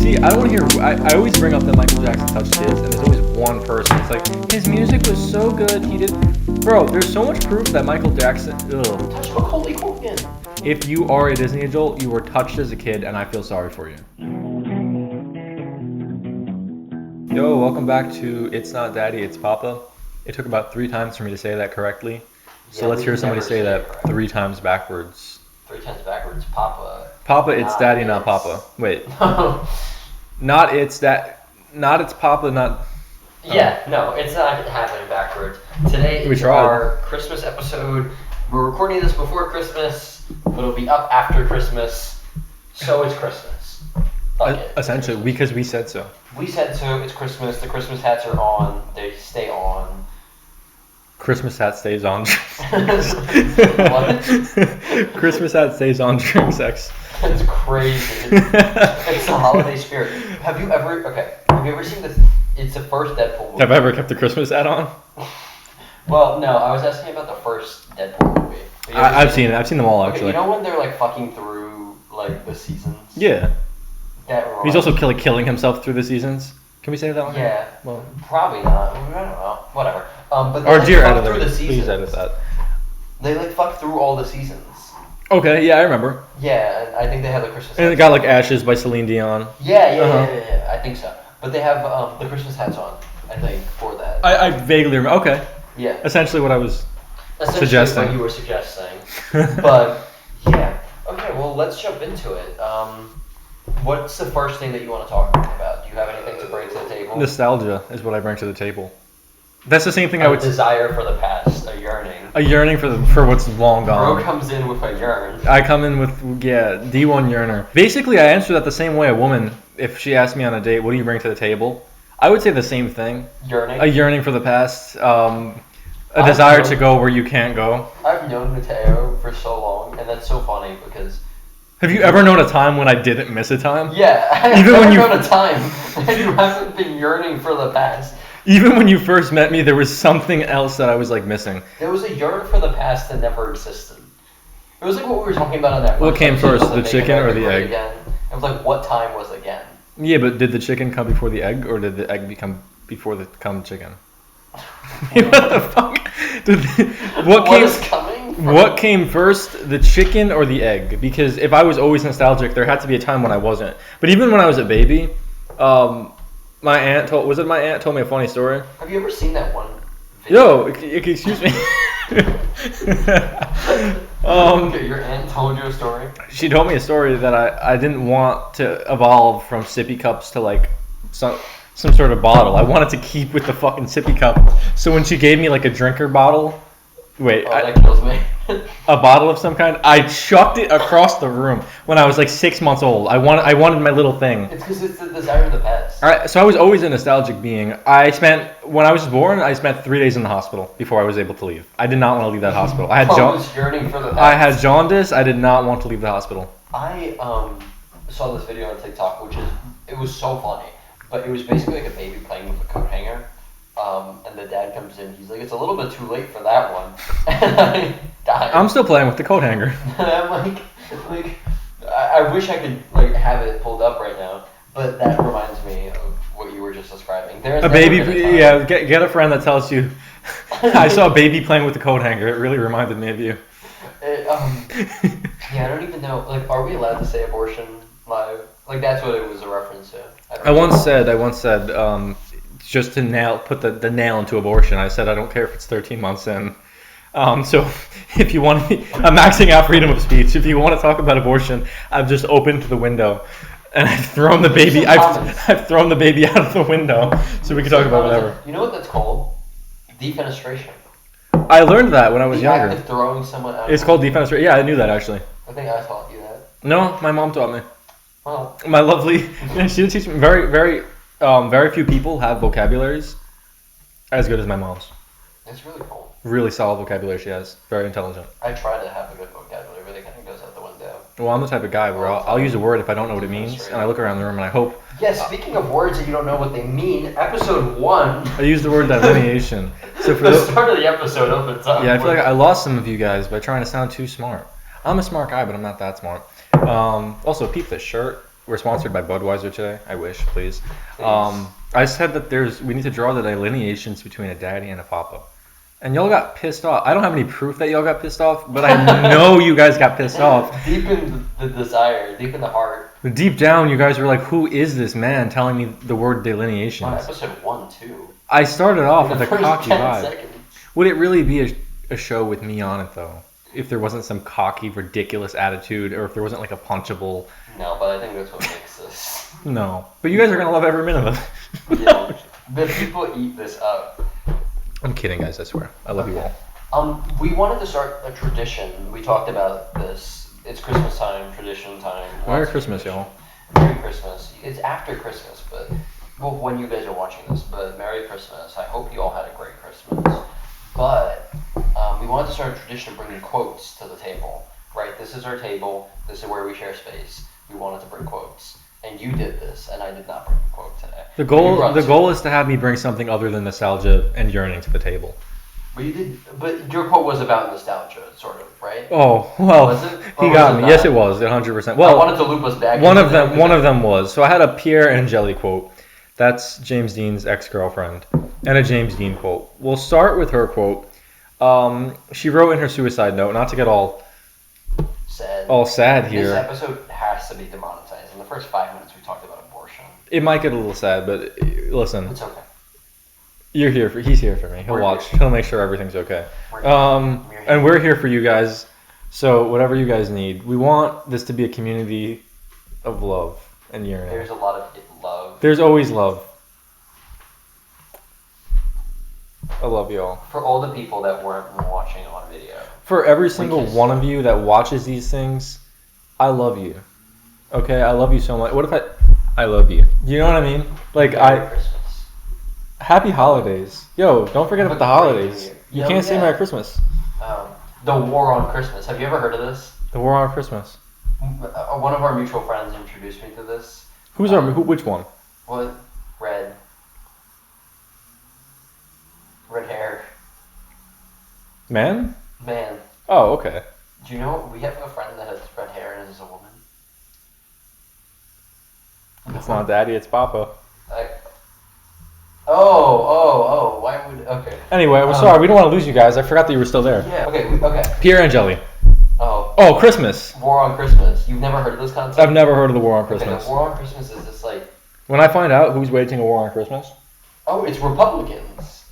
See, I don't want to hear. I always bring up that Michael Jackson touched kids, and there's always one person. It's like his music was so good. He did, bro. There's so much proof that Michael Jackson. Ugh. Touch Macaulay Culkin. If you are a Disney adult, you were touched as a kid, and I feel sorry for you. Yo, welcome back to It's Not Daddy, It's Papa. It took about 3 times for me to say that correctly. So let's hear somebody say that 3 times backwards. 3 times backwards, Papa. Papa, it's Daddy, not Papa. Wait. Not it's Papa, not... Yeah, no, it's not happening backwards. Today is our Christmas episode. We're recording this before Christmas, but it'll be up after Christmas, so it's Christmas. Essentially, because we said so. We said so, it's Christmas, the Christmas hats are on, they stay on. Christmas hat stays on. What? Christmas hat stays on during sex. That's crazy. It's the holiday spirit. Have you ever seen this? It's the first Deadpool movie. Have I ever kept the Christmas hat on? Well, no, I was asking about the first Deadpool movie. I've seen it. I've seen them all, actually. You know when they're like fucking through like the seasons? Yeah. He's also me. killing himself through the seasons. Can we say that one? Yeah. Well, probably not. I don't know. Whatever. But they fuck through the seasons. Please edit that. They like fuck through all the seasons. Okay, yeah, I remember. Yeah, and I think they have the Christmas. And it got like Ashes by Celine Dion. Yeah, I think so. But they have the Christmas hats on, I think, for that. I vaguely remember. Okay. Yeah. Essentially what I was suggesting. What you were suggesting. But, yeah. Okay, well, let's jump into it. What's the first thing that you want to talk about? Do you have anything to bring to the table? Nostalgia is what I bring to the table. That's the same thing I would... desire for the past, a yearning. A yearning for what's long gone. Bro comes in with a yearn. I come in with, D1 yearner. Basically, I answer that the same way a woman, if she asked me on a date, what do you bring to the table? I would say the same thing. Yearning? A yearning for the past, a desire to go where you can't go. I've known Matteo for so long, and that's so funny because... Have you ever known a time when I didn't miss a time? Yeah, I've never known a time that you haven't been yearning for the past. Even when you first met me, there was something else that I was like missing. There was a yearn for the past that never existed. It was like what we were talking about in that. What came first, the chicken or the egg? Again. It was like what time was again. Yeah, but did the chicken come before the egg, or did the egg become before the chicken? What the fuck? What came first, the chicken or the egg? Because if I was always nostalgic, there had to be a time when I wasn't. But even when I was a baby, my aunt told me a funny story. Have you ever seen that one video? Yo, excuse me. Okay, your aunt told you a story? She told me a story that I didn't want to evolve from sippy cups to like some sort of bottle. I wanted to keep with the fucking sippy cup. So when she gave me like a drinker bottle, that kills me. A bottle of some kind, I chucked it across the room when I was like 6 months old. I wanted my little thing. It's because it's the desire of the past. So I was always a nostalgic being. When I was born, I spent 3 days in the hospital before I was able to leave. I did not want to leave that hospital. I had jaundice. I did not want to leave the hospital. I saw this video on TikTok, it was so funny, but it was basically like a baby playing with a coat hanger. And the dad comes in, he's like, it's a little bit too late for that one. And I died. I'm still playing with the coat hanger. And I'm like, I wish I could like have it pulled up right now, but that reminds me of what you were just describing. There's a baby, get a friend that tells you, I saw a baby playing with the coat hanger. It really reminded me of you. Yeah, I don't even know, like, are we allowed to say abortion live? Like, that's what it was a reference to. I once said, just to put the nail into abortion, I said I don't care if it's 13 months in. So if you want I'm maxing out freedom of speech. If you want to talk about abortion, I've just opened the window and I've thrown the baby I've thrown the baby out of the window so we can talk about whatever. You know what that's called? Defenestration. I learned that when I was younger. Act of throwing someone out. It's called defenestration. Yeah, I knew that actually. I think I taught you that. No, my mom taught me. Well, my lovely, she did teach me. Very few people have vocabularies as good as my mom's. It's really cool. Really solid vocabulary she has. Very intelligent. I try to have a good vocabulary, but it kind of goes out the window. Well, I'm the type of guy where I'll use a word if I don't know what it means, and I look around the room and I hope. Yeah, speaking of words that you don't know what they mean, episode 1. I used the word delineation. So for the start of the episode opens up. Yeah, I feel like I lost some of you guys by trying to sound too smart. I'm a smart guy, but I'm not that smart. Also, peep this shirt. we're sponsored by Budweiser today. I wish, please. Please. I said that we need to draw the delineations between a daddy and a papa. And y'all got pissed off. I don't have any proof that y'all got pissed off, but I know you guys got pissed off. Deep in the desire, deep in the heart. Deep down, you guys were like, who is this man telling me the word delineations? On episode 1, 2. I started off with The a first cocky 10 vibe. seconds. Would it really be a show with me on it, though? If there wasn't some cocky, ridiculous attitude, or if there wasn't like a punchable... No, but I think that's what makes this. No. But you guys are going to love every minute of it. Yeah. But people eat this up. I'm kidding, guys, I swear. I love you all. We wanted to start a tradition. We talked about this. It's Christmas time, tradition time. Merry Christmas, y'all. Merry Christmas. It's after Christmas, but well, when you guys are watching this. But Merry Christmas. I hope you all had a great Christmas. But we wanted to start a tradition of bringing quotes to the table. Right? This is our table. This is where we share space. We wanted to bring quotes. And you did this, and I did not bring a quote today. The goal is to have me bring something other than nostalgia and yearning to the table. But you did. But your quote was about nostalgia, sort of, right? Oh well, Was it? he got me. Yes, it was 100%. Well, I wanted to loop us back. One of them was. So I had a Pierre and Jelly quote. That's James Dean's ex-girlfriend, and a James Dean quote. We'll start with her quote. She wrote in her suicide note, not to get all sad here. This episode has to be demonetized. In the first 5 minutes, we talked about abortion. It might get a little sad, but listen. It's okay. He's here for me. He'll watch. He'll make sure everything's okay. And we're here for you guys. So whatever you guys need. We want this to be a community of love and yearning. There's a lot of love. There's always love. I love y'all. For all the people that weren't watching on video. For every single one of you that watches these things, I love you. Okay? I love you so much. What if I love you. You know what I mean? Like Merry Christmas. Happy holidays. Yo, don't forget about the holidays. You can't say Merry Christmas. The War on Christmas. Have you ever heard of this? The War on Christmas. One of our mutual friends introduced me to this. Which one? What? Red hair. Man? Man. Oh, okay. Do you know we have a friend that has red hair and is a woman? It's not daddy, it's papa. Why would... Okay. Anyway, we're sorry. We don't want to lose you guys. I forgot that you were still there. Yeah, okay. Pierre and Jelly. Oh, Christmas. War on Christmas. You've never heard of this concept? I've never heard of the War on Christmas. Okay, the War on Christmas is this, like... When I find out who's waging a war on Christmas... Oh, it's Republicans.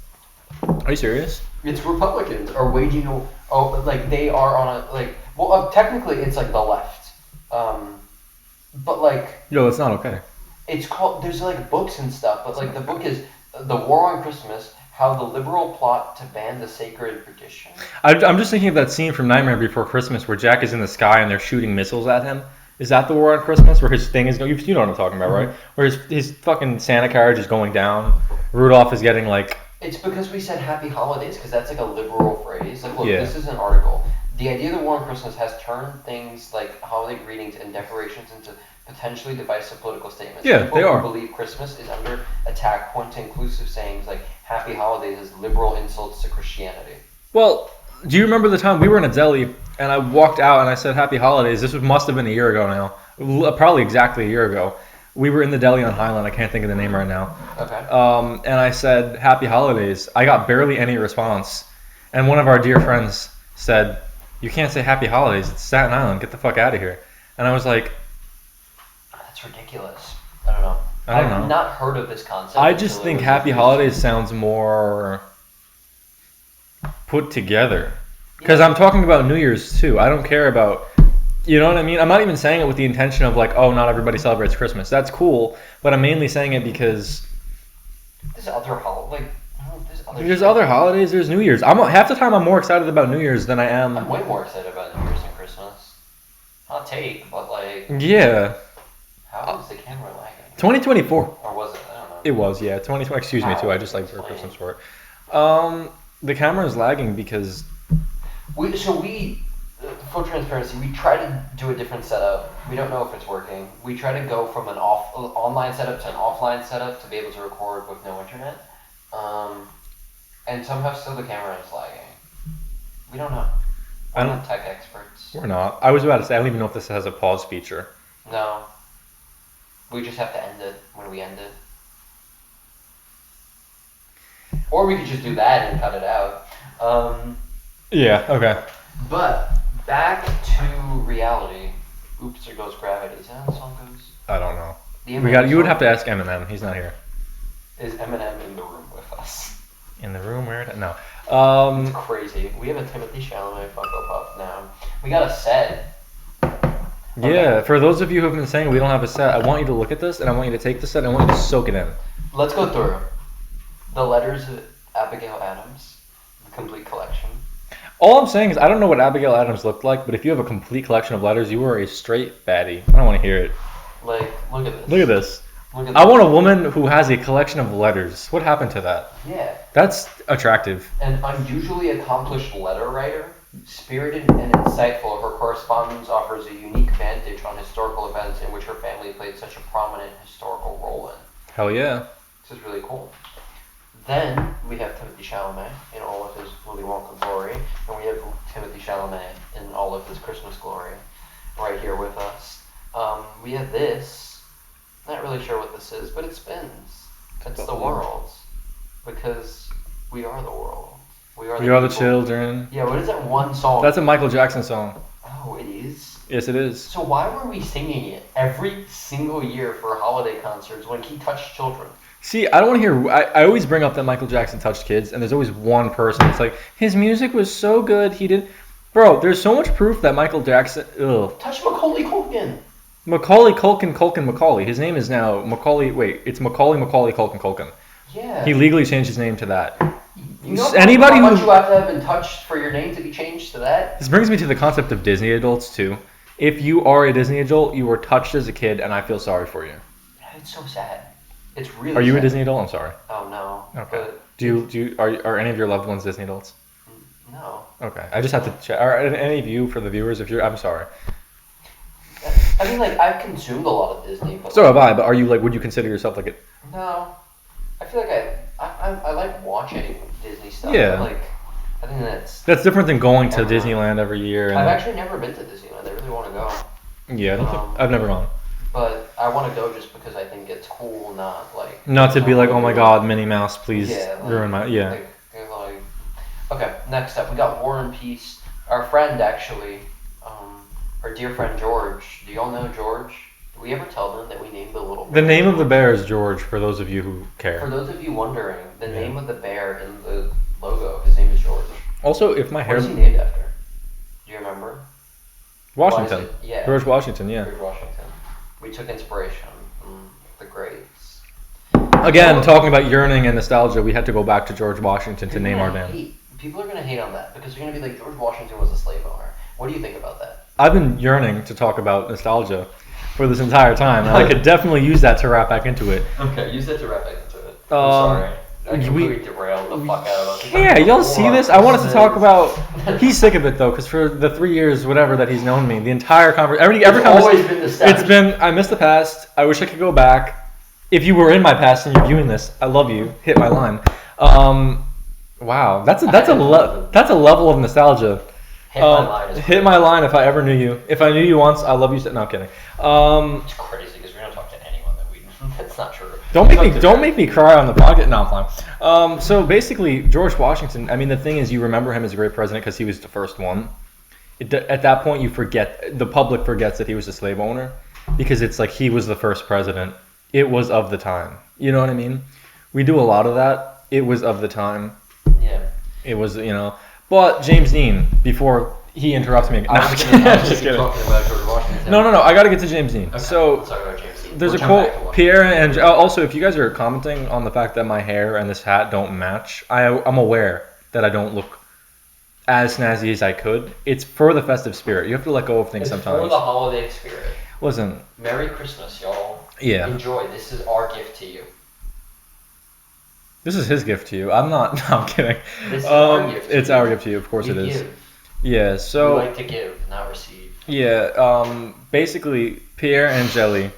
Are you serious? It's Republicans are waging a... Oh, like, they are on a... Like, well, technically, it's, like, the left. But, like... Yo, it's not okay. It's called... There's, like, books and stuff, but, like, the book is The War on Christmas... How the liberal plot to ban the sacred tradition. I'm just thinking of that scene from Nightmare Before Christmas where Jack is in the sky and they're shooting missiles at him. Is that the War on Christmas? Where his thing is going... You know what I'm talking about, right? Where his fucking Santa carriage is going down. Rudolph is getting, like... It's because we said Happy Holidays, because that's, like, a liberal phrase. Like, look, Yeah. This is an article. The idea of the War on Christmas has turned things like holiday greetings and decorations into potentially divisive political statements. Yeah, People they are. who believe Christmas is under attack point to inclusive sayings like Happy Holidays as liberal insults to Christianity. Well, do you remember the time we were in a deli and I walked out and I said Happy Holidays? This must have been a year ago now. Probably exactly a year ago. We were in the deli on Highland. I can't think of the name right now. Okay. And I said Happy Holidays. I got barely any response. And one of our dear friends said, "You can't say Happy Holidays. It's Staten Island. Get the fuck out of here." And I was like... That's ridiculous. I don't know. I've not heard of this concept. I just think Happy Holidays sounds more put together. Because I'm talking about New Year's too. I don't care about... You know what I mean? I'm not even saying it with the intention of like, oh, not everybody celebrates Christmas. That's cool. But I'm mainly saying it because... There's other holidays. There's other holidays. There's New Year's. Half the time I'm more excited about New Year's than I am... I'm way more excited about New Year's than Christmas. Hot take, but like... Yeah. How is the camera lagging? 2024. Or was it? I don't know. It was, yeah. 2020. Excuse me, too. I just like for Christmas for it. The camera is lagging because... Full transparency, we try to do a different setup. We don't know if it's working. We try to go from an online setup to an offline setup to be able to record with no internet. And somehow still the camera is lagging. We don't know. We're not tech experts. We're not. I was about to say, I don't even know if this has a pause feature. No. We just have to end it when we end it. Or we could just do that and cut it out. Yeah, okay. But back to reality. Oops, there goes gravity. Is that how the song goes? I don't know. You would song? have to ask Eminem. He's not here. Is Eminem in the room with us? In the room? Where? No. It's crazy. We have a Timothy Chalamet Funko Pop now. We got a set. Okay. Yeah, for those of you who have been saying we don't have a set, I want you to look at this and I want you to take the set and I want you to soak it in. Let's go through the letters of Abigail Adams, the complete collection. All I'm saying is I don't know what Abigail Adams looked like, but if you have a complete collection of letters, you are a straight baddie. I don't want to hear it. Like, look at this. Look at this. Look at I this. want a woman who has a collection of letters. What happened to that? Yeah. That's attractive. An unusually accomplished letter writer, spirited and insightful, her correspondence offers a unique vantage on historical events in which her family played such a prominent historical role in. Hell yeah. This is really cool. Then we have Timothy Chalamet in all of his Willy Wonka glory, and we have Timothy Chalamet in all of his Christmas glory right here with us. We have this. Not really sure what this is, but it spins. It's the world. Because we are the world. We are the people. children. Yeah, what is that one song? That's a Michael Jackson song. Oh, it is? Yes, it is. So why were we singing it every single year for holiday concerts when he touched children? See, I don't want to hear... I always bring up that Michael Jackson touched kids, and there's always one person that's like, his music was so good, he did... Bro, there's so much proof that Michael Jackson... Ugh. Touch Macaulay Culkin. Macaulay Culkin Macaulay. His name is now Macaulay... Wait, it's Macaulay Culkin. Yeah. He legally changed his name to that. You know Anybody how much who... you have to have been touched for your name to be changed to that? This brings me to the concept of Disney adults, too. If you are a Disney adult, you were touched as a kid, and I feel sorry for you. It's so sad. It's really Are you sad. a Disney adult? I'm sorry. Oh, no. Okay. Are any of your loved ones Disney adults? No. Okay. I just have to check. Are any of you, for the viewers, I'm sorry. I mean, like, I've consumed a lot of Disney, but... So have I, but are you, like, would you consider yourself, like, a... No. I feel like I like watching Disney stuff. Yeah. Like, I think that's... That's different than going to Disneyland every year. And... I've actually never been to Disneyland. I really want to go. Yeah, I've never gone. But I want to go just because I think it's cool, not to be like, oh my god, Minnie Mouse, please ruin my... Yeah. Like, okay, next up, we got War and Peace. Our friend, actually, our dear friend George. Do y'all know George? Did we ever tell them that we named the little bear? The name of the bear is George, for those of you who care. For those of you wondering, the name of the bear in the logo, his name is George. Also, if my hair... What is he named after? Do you remember? Washington. Yeah. George Washington, yeah. George Washington. We took inspiration from the greats. Again, talking about yearning and nostalgia, we had to go back to George Washington to name our dam. People are going to hate on that because they're going to be like, George Washington was a slave owner. What do you think about that? I've been yearning to talk about nostalgia for this entire time, and I could definitely use that to wrap back into it. Okay, use that to wrap back into it. I'm sorry. I completely derailed the fuck out of us. Yeah, y'all see this? I wanted to talk about... He's sick of it, though, because for the 3 years, whatever, that he's known me, the entire conversation... It's always been nostalgia. It's been... I miss the past. I wish I could go back. If you were in my past and you're viewing this, I love you. Hit my line. Wow. That's a level of nostalgia. Hit my line if I ever knew you. If I knew you once, I love you. No, I'm kidding. It's crazy because we don't talk to anyone that we... That's not true. Don't make me cry on the podcast. No, I'm fine. So basically, George Washington. I mean, the thing is, you remember him as a great president because he was the first one. At that point, you forget. The public forgets that he was a slave owner because it's like he was the first president. It was of the time. You know what I mean? We do a lot of that. It was of the time. Yeah. It was, But James Dean, before he interrupts me again. I was just kidding. Talking about George Washington. No. I got to get to James Dean. Okay, so let's talk about James Dean. there's a quote. Pierre and also, if you guys are commenting on the fact that my hair and this hat don't match, I'm aware that I don't look as snazzy as I could. It's for the festive spirit. You have to let go of things sometimes. It's for the holiday spirit. Listen. Merry Christmas, y'all. Yeah. Enjoy. This is our gift to you. This is his gift to you. I'm not. No, I'm kidding. This is our gift. It's our gift to you. Of course it is. Give. Yeah. So. We like to give, not receive. Yeah. Basically, Pierre Angeli.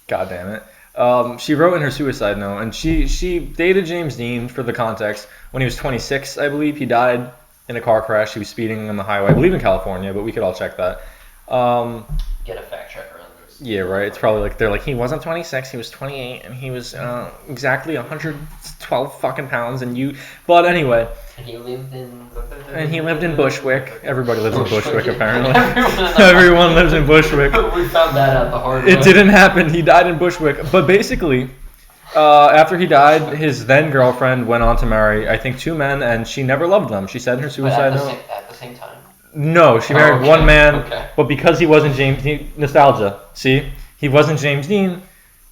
God damn it. She wrote in her suicide note, and she dated James Dean, for the context, when he was 26, I believe. He died in a car crash. He was speeding on the highway, I believe in California, but we could all check that. Get a fact checker on this. Yeah, right. It's probably like they're like he wasn't 26, he was 28, and he was exactly 112 fucking pounds, and you. But anyway. And he lived in. And he lived in Bushwick. Everybody lives in Bushwick, apparently. Everyone, Everyone lives in Bushwick. We found that out the hard way. It didn't happen. He died in Bushwick. But basically, after he died, his then girlfriend went on to marry, I think, 2 men, and she never loved them. She said in her suicide note. At the same time? No, she married one man, okay. but because he wasn't James Dean, nostalgia. See, he wasn't James Dean.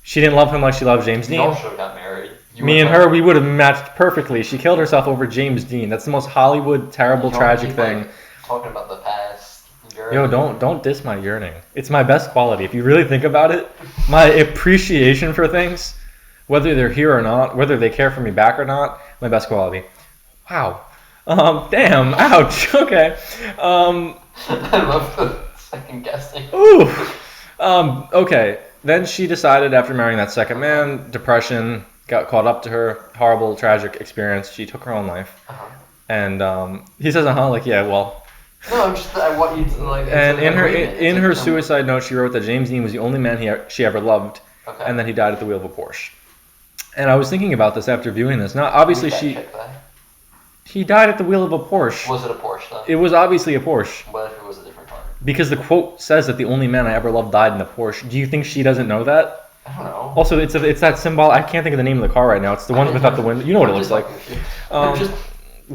She didn't love him like she loved James Dean. You all should have got married. Me and her, we would have matched perfectly. She killed herself over James Dean. That's the most Hollywood, terrible, tragic thing. Talking about the past. Yo, don't diss my yearning. It's my best quality. If you really think about it, my appreciation for things, whether they're here or not, whether they care for me back or not, my best quality. Wow. Damn. Ouch. Okay. I love the second guessing. Ooh. Okay. Then she decided after marrying that second man, depression got caught up to her, horrible, tragic experience. She took her own life. Uh-huh. And he says, like, yeah, well. No, I want you to like. And in her suicide note, she wrote that James Dean was the only man she ever loved, and that he died at the wheel of a Porsche. And I was thinking about this after viewing this. Now, obviously, he died at the wheel of a Porsche. Was it a Porsche though? It was obviously a Porsche. What if it was a different car? Because the quote says that the only man I ever loved died in a Porsche. Do you think she doesn't know that? I don't know. Also, it's that symbol. I can't think of the name of the car right now. It's the one without the window. You know what it looks like.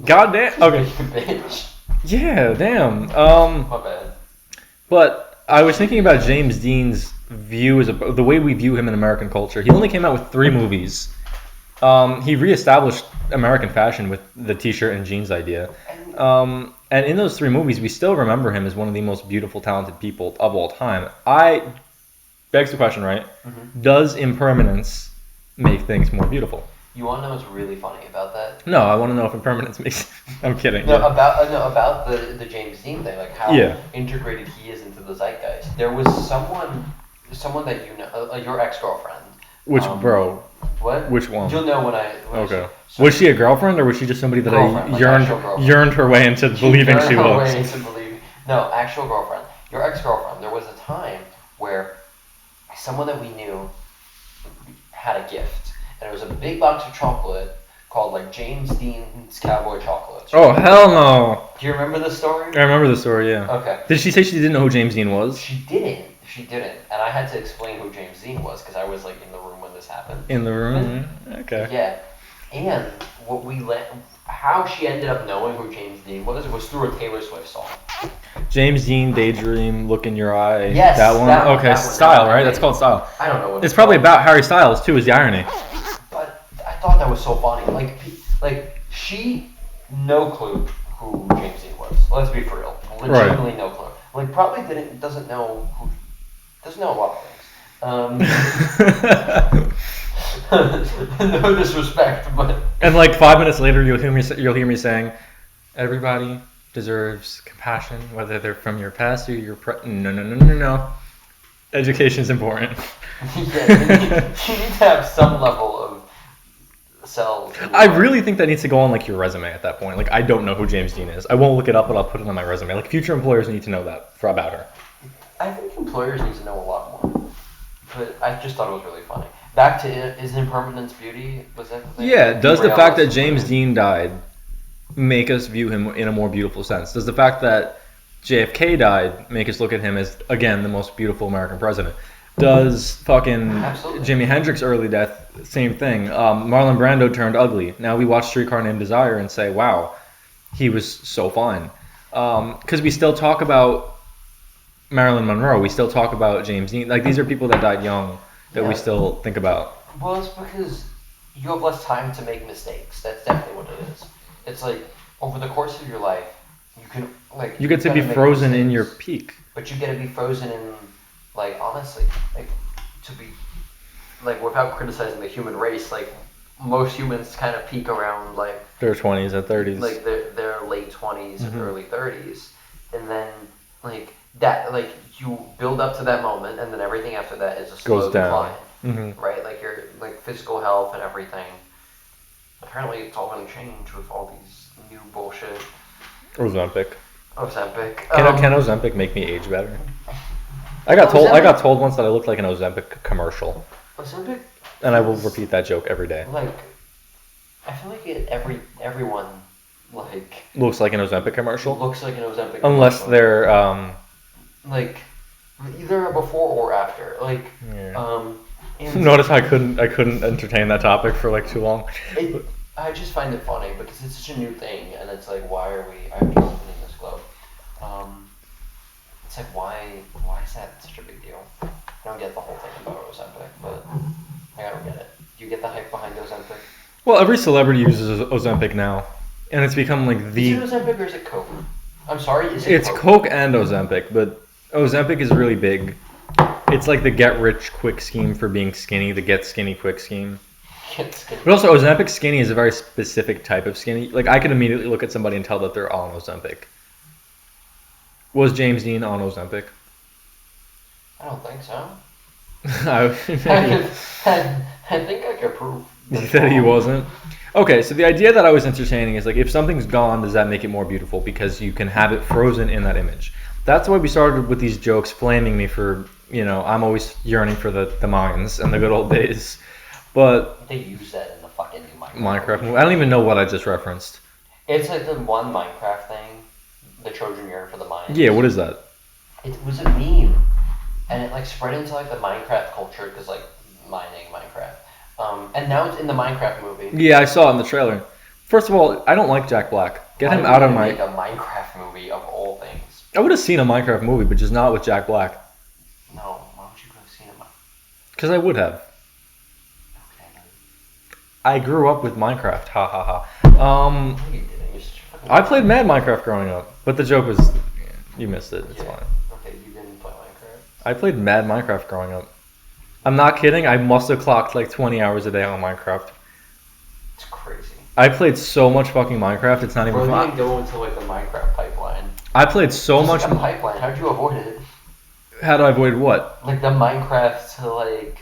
Goddamn. Okay. Bitch. Yeah. Damn. My bad. But I was thinking about James Dean's view the way we view him in American culture. He only came out with 3 movies. He reestablished American fashion with the t-shirt and jeans idea. And in those 3 movies, we still remember him as one of the most beautiful, talented people of all time. Begs the question, right? Mm-hmm. Does impermanence make things more beautiful? You want to know what's really funny about that? No, I want to know if impermanence makes... I'm kidding. No, about the James Dean thing, like how integrated he is into the zeitgeist. There was someone that you know, your ex-girlfriend. Which, bro? What? Which one? You'll know when okay. Was she a girlfriend, or was she just somebody that yearned her way into believing she was? No, actual girlfriend. Your ex-girlfriend. There was a time where someone that we knew had a gift, and it was a big box of chocolate called like James Dean's Cowboy Chocolates. Oh hell no! Do you remember the story? I remember the story. Yeah. Okay. Did she say she didn't know who James Dean was? She didn't, and I had to explain who James Dean was because I was like in the room when this happened. In the room. Okay. Yeah, and how she ended up knowing who James Dean was through a Taylor Swift song. James Dean, Daydream, Look in Your Eye. Yes, that one. Okay, that Style, right? That's called Style. I don't know what it's probably about Harry Styles too. Is the irony? But I thought that was so funny. Like she, no clue who James Dean was. Let's be for real. Legitimately no clue. Like probably doesn't know a lot of things. No disrespect, but and like 5 minutes later, you'll hear me saying, "Everybody deserves compassion, whether they're from your past or your No. Education is important." Yeah, you need to have some level of self. I really think that needs to go on like your resume at that point. Like I don't know who James Dean is. I won't look it up, but I'll put it on my resume. Like future employers need to know that about her. I think employers need to know a lot more. But I just thought it was really funny. Back to is impermanence beauty? Was that the thing? Yeah. Does the fact that James Dean died make us view him in a more beautiful sense? Does the fact that JFK died make us look at him as, again, the most beautiful American president? Does fucking Jimi Hendrix's early death, same thing. Marlon Brando turned ugly. Now we watch Streetcar Named Desire and say, wow, he was so fine. Because we still talk about Marilyn Monroe. We still talk about James Dean. Like, these are people that died young that we still think about. Well, it's because you have less time to make mistakes. That's definitely what it is. It's like, over the course of your life, you can, like... You get to be frozen in your peak. But you get to be frozen in, like, honestly, like, to be, like, without criticizing the human race, like, most humans kind of peak around, like... Their 20s and 30s. Like, their late 20s and early 30s. And then, like, that, like, you build up to that moment, and then everything after that is a slow decline. Mm-hmm. Right? Like, your, like, physical health and everything. Apparently, it's all going to change with all these new bullshit. Ozempic. Ozempic. Can Ozempic make me age better? I got told once that I looked like an Ozempic commercial. Ozempic? And I will repeat that joke every day. Like, I feel like everyone, like... Looks like an Ozempic commercial? Looks like an Ozempic Unless commercial. they're, like, either before or after. Like, yeah. Notice I couldn't entertain that topic for, like, too long. I just find it funny because it's such a new thing, and it's like, I'm just opening this globe. It's like, why is that such a big deal? I don't get the whole thing about Ozempic, but I don't get it. Do you get the hype behind Ozempic? Well, every celebrity uses Ozempic now, and it's become like the... Is it Ozempic or is it Coke? I'm sorry, It's Coke and Ozempic, but Ozempic is really big. It's like the get-rich-quick scheme for being skinny, the get-skinny-quick scheme. But also, Ozempic skinny is a very specific type of skinny. Like, I can immediately look at somebody and tell that they're on Ozempic. Was James Dean on Ozempic? I don't think so. I think I could prove that he wasn't. Okay, so the idea that I was entertaining is like, if something's gone, does that make it more beautiful? Because you can have it frozen in that image. That's why we started with these jokes flaming me for, I'm always yearning for the mines and the good old days. But they use that in the fucking new Minecraft movie. I don't even know what I just referenced. It's like the one Minecraft thing, the Trojan yearn for the mines. Yeah, what is that? It was a meme, and it like spread into like the Minecraft culture because like mining Minecraft. And now it's in the Minecraft movie. Yeah, I saw it in the trailer. First of all, I don't like Jack Black. Get him out of my... Make a Minecraft movie of all things. I would have seen a Minecraft movie, but just not with Jack Black. No, why would you have seen it? Because I would have. I grew up with Minecraft. Ha ha ha. No, you didn't. I played Mad Minecraft growing up, but the joke was, you missed it. It's fine. Okay, you didn't play Minecraft. I played Mad Minecraft growing up. I'm not kidding. I must have clocked like 20 hours a day on Minecraft. It's crazy. I played so much fucking Minecraft. It's not even fun. We're going to go into like the Minecraft pipeline. I played so much. The pipeline. How'd you avoid it? How do I avoid what? Like the Minecraft to like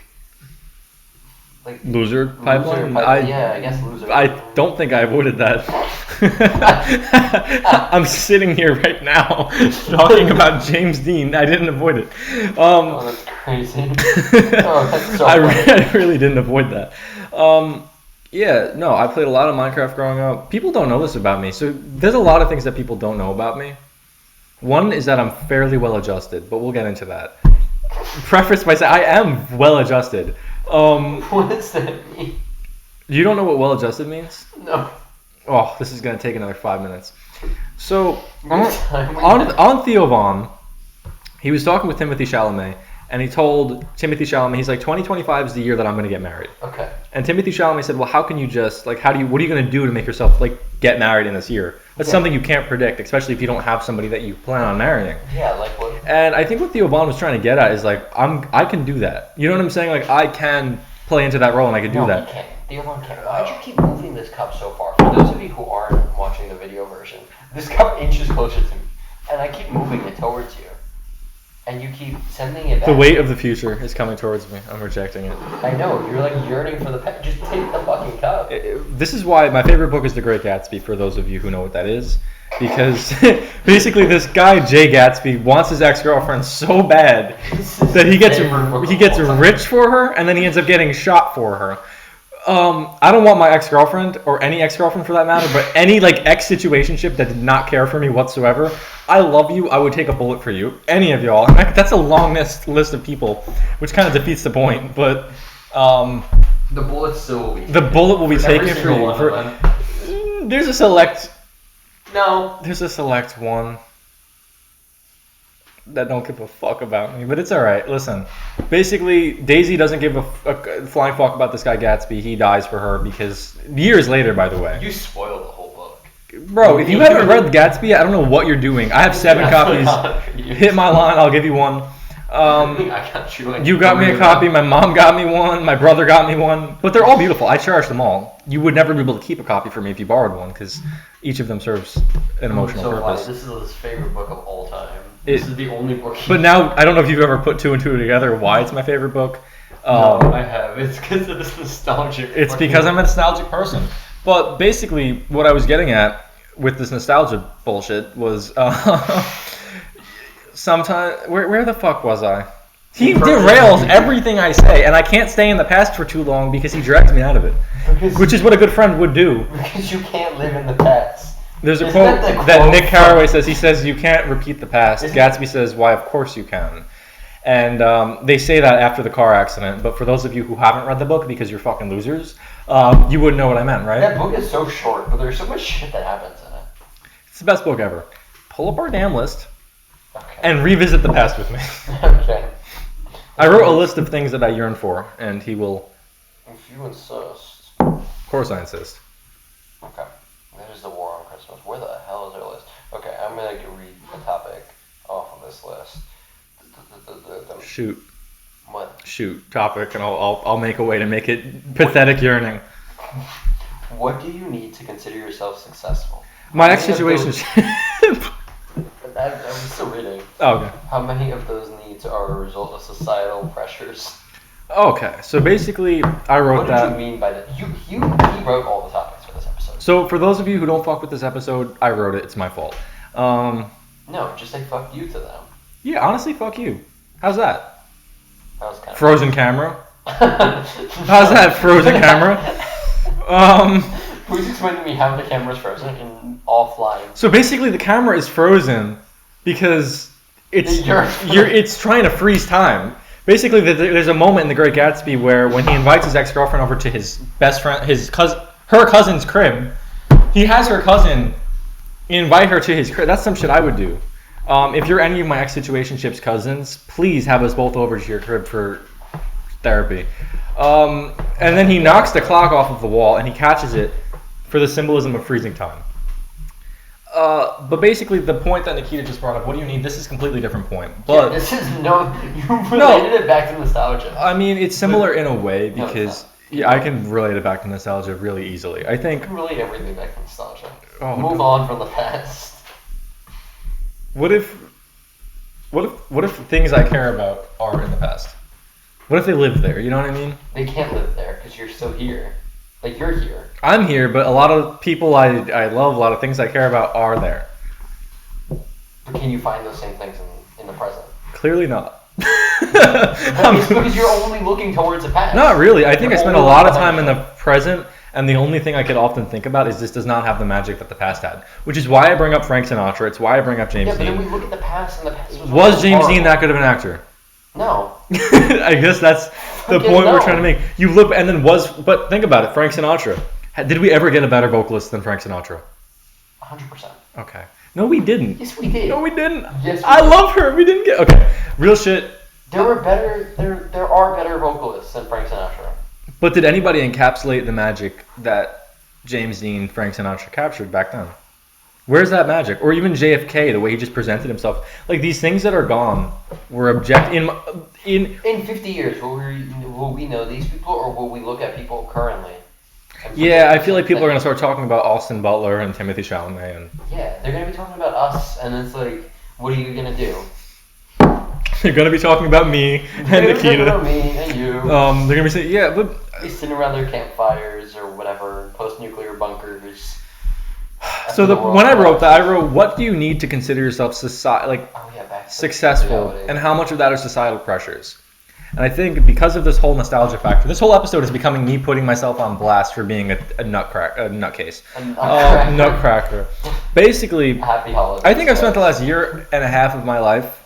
loser pipeline? Yeah, I guess loser. I don't think I avoided that. I'm sitting here right now talking about James Dean. I didn't avoid it. Oh, that's crazy. Oh, that's so funny. I really didn't avoid that. Yeah, no, I played a lot of Minecraft growing up. People don't know this about me. So there's a lot of things that people don't know about me. One is that I'm fairly well adjusted, but we'll get into that. Preface by saying I am well adjusted. What does that mean? You don't know what well adjusted means? No. Oh, this is going to take another 5 minutes. So, on Theo Von, he was talking with Timothy Chalamet, and he told Timothy Chalamet, he's like, 2025 is the year that I'm going to get married. Okay. And Timothy Chalamet said, well, how can you just, like, what are you going to do to make yourself, like, get married in this year? That's something you can't predict, especially if you don't have somebody that you plan on marrying. Yeah, like what? And I think what Theo Von was trying to get at is, like, I can do that. You know what I'm saying? Like, I can play into that role, and I can do that. No, can't. Theo Von can't. Why'd you keep moving this cup so far? For those of you who aren't watching the video version, this cup inches closer to me, and I keep moving it towards you. And you keep sending it back. The weight of the future is coming towards me. I'm rejecting it. I know. You're like yearning for the pet. Just take the fucking cup. This is why my favorite book is The Great Gatsby, for those of you who know what that is. Because basically this guy, Jay Gatsby, wants his ex-girlfriend so bad that he gets rich for her, and then he ends up getting shot for her. I don't want my ex-girlfriend, or any ex-girlfriend for that matter, but any like ex-situationship that did not care for me whatsoever. I love you. I would take a bullet for you. Any of y'all. That's a long list of people, which kind of defeats the point. But the bullet still will be. The bullet will be taken for you. There's a select. No. There's a select one that don't give a fuck about me, but it's all right. Listen, basically, Daisy doesn't give a flying fuck about this guy Gatsby. He dies for her because years later, by the way. You spoiled the whole book. Bro, if you haven't read Gatsby, I don't know what you're doing. I have 7 copies. Hit my line, I'll give you one. I got you. You got me a copy. My mom got me one. My brother got me one. But they're all beautiful. I cherish them all. You would never be able to keep a copy for me if you borrowed one because each of them serves an emotional purpose. This is his favorite book of all time. This is the only book. But now, I don't know if you've ever put 2 and 2 together why it's my favorite book. No, I have. It's because of this nostalgic. It's because I'm a nostalgic person. But basically, what I was getting at with this nostalgia bullshit was... Sometimes, where the fuck was I? He derails everything I say, and I can't stay in the past for too long because he drags me out of it. Which is what a good friend would do. Because you can't live in the past. There's a quote that Nick Carraway says. He says, "You can't repeat the past." Gatsby says, "Why, of course you can." And they say that after the car accident. But for those of you who haven't read the book because you're fucking losers, you wouldn't know what I meant, right? That book is so short, but there's so much shit that happens in it. It's the best book ever. Pull up our damn list Okay. and revisit the past with me. Okay. I wrote a list of things that I yearn for, and he will... If you insist. Of course I insist. Okay. There's the war on Christmas. Where the hell is our list? Okay, I'm going to read a topic off of this list. Shoot. What? Shoot. Topic, and I'll make a way to make it pathetic yearning. What do you need to consider yourself successful? My next situation... I'm still reading. Oh, okay. How many of those needs are a result of societal pressures? Okay, so basically, I wrote that... What did you mean by that? He wrote all the topics for this episode. So, for those of you who don't fuck with this episode, I wrote it. It's my fault. No, just say fuck you to them. Yeah, honestly, fuck you. How's that? That was kind of... Frozen camera? How's that, frozen camera? Please explain to me how the camera's frozen and offline. So basically, the camera is frozen because it's trying to freeze time. Basically, there's a moment in The Great Gatsby where when he invites his ex-girlfriend over to his best friend, her cousin's crib, he has her cousin invite her to his crib. That's some shit I would do. If you're any of my ex-situationship's cousins, please have us both over to your crib for therapy. And then he knocks the clock off of the wall and he catches it for the symbolism of freezing time. But basically, the point that Nikita just brought up, what do you need? This is a completely different point. But this is you related it back to nostalgia. I mean, it's similar in a way because I can relate it back to nostalgia really easily. I think you can relate everything back to nostalgia. Move on from the past. What if things I care about are in the past? What if they live there? You know what I mean? They can't live there because you're still here. Like, you're here. I'm here, but a lot of people I love, a lot of things I care about are there. But can you find those same things in the present? Clearly not. It's because you're only looking towards the past. Not really. I think I spend a lot of time in the present, and the only thing I could often think about is this does not have the magic that the past had. Which is why I bring up Frank Sinatra. It's why I bring up James Dean. Yeah, but then we look at the past, and the past was James Dean that good of an actor? No. I guess that's the point we're trying to make. You look, and then but think about it, Frank Sinatra. Did we ever get a better vocalist than Frank Sinatra? 100%. Okay. No, we didn't. Yes, we did. No, we didn't. Yes, I love her. We didn't get... Okay. Real shit. There are better vocalists than Frank Sinatra. But did anybody encapsulate the magic that James Dean, Frank Sinatra captured back then? Where's that magic? Or even JFK, the way he just presented himself. Like, these things that are gone were in 50 years, will we know these people, or will we look at people currently? Yeah, I feel like people are going to start talking about Austin Butler and Timothy Chalamet. And yeah, they're going to be talking about us, and it's like, what are you going to do? They're going to be talking about me and Nikita. They're about me and you. They're going to be saying, yeah, but... They sit around their campfires or whatever, post-nuclear bunkers. So when I wrote that, I wrote, what do you need to consider yourself successful, and how much of that are societal pressures? And I think because of this whole nostalgia factor, this whole episode is becoming me putting myself on blast for being a nutcase. Nutcracker. Basically, Happy holidays, I think I've spent the last year and a half of my life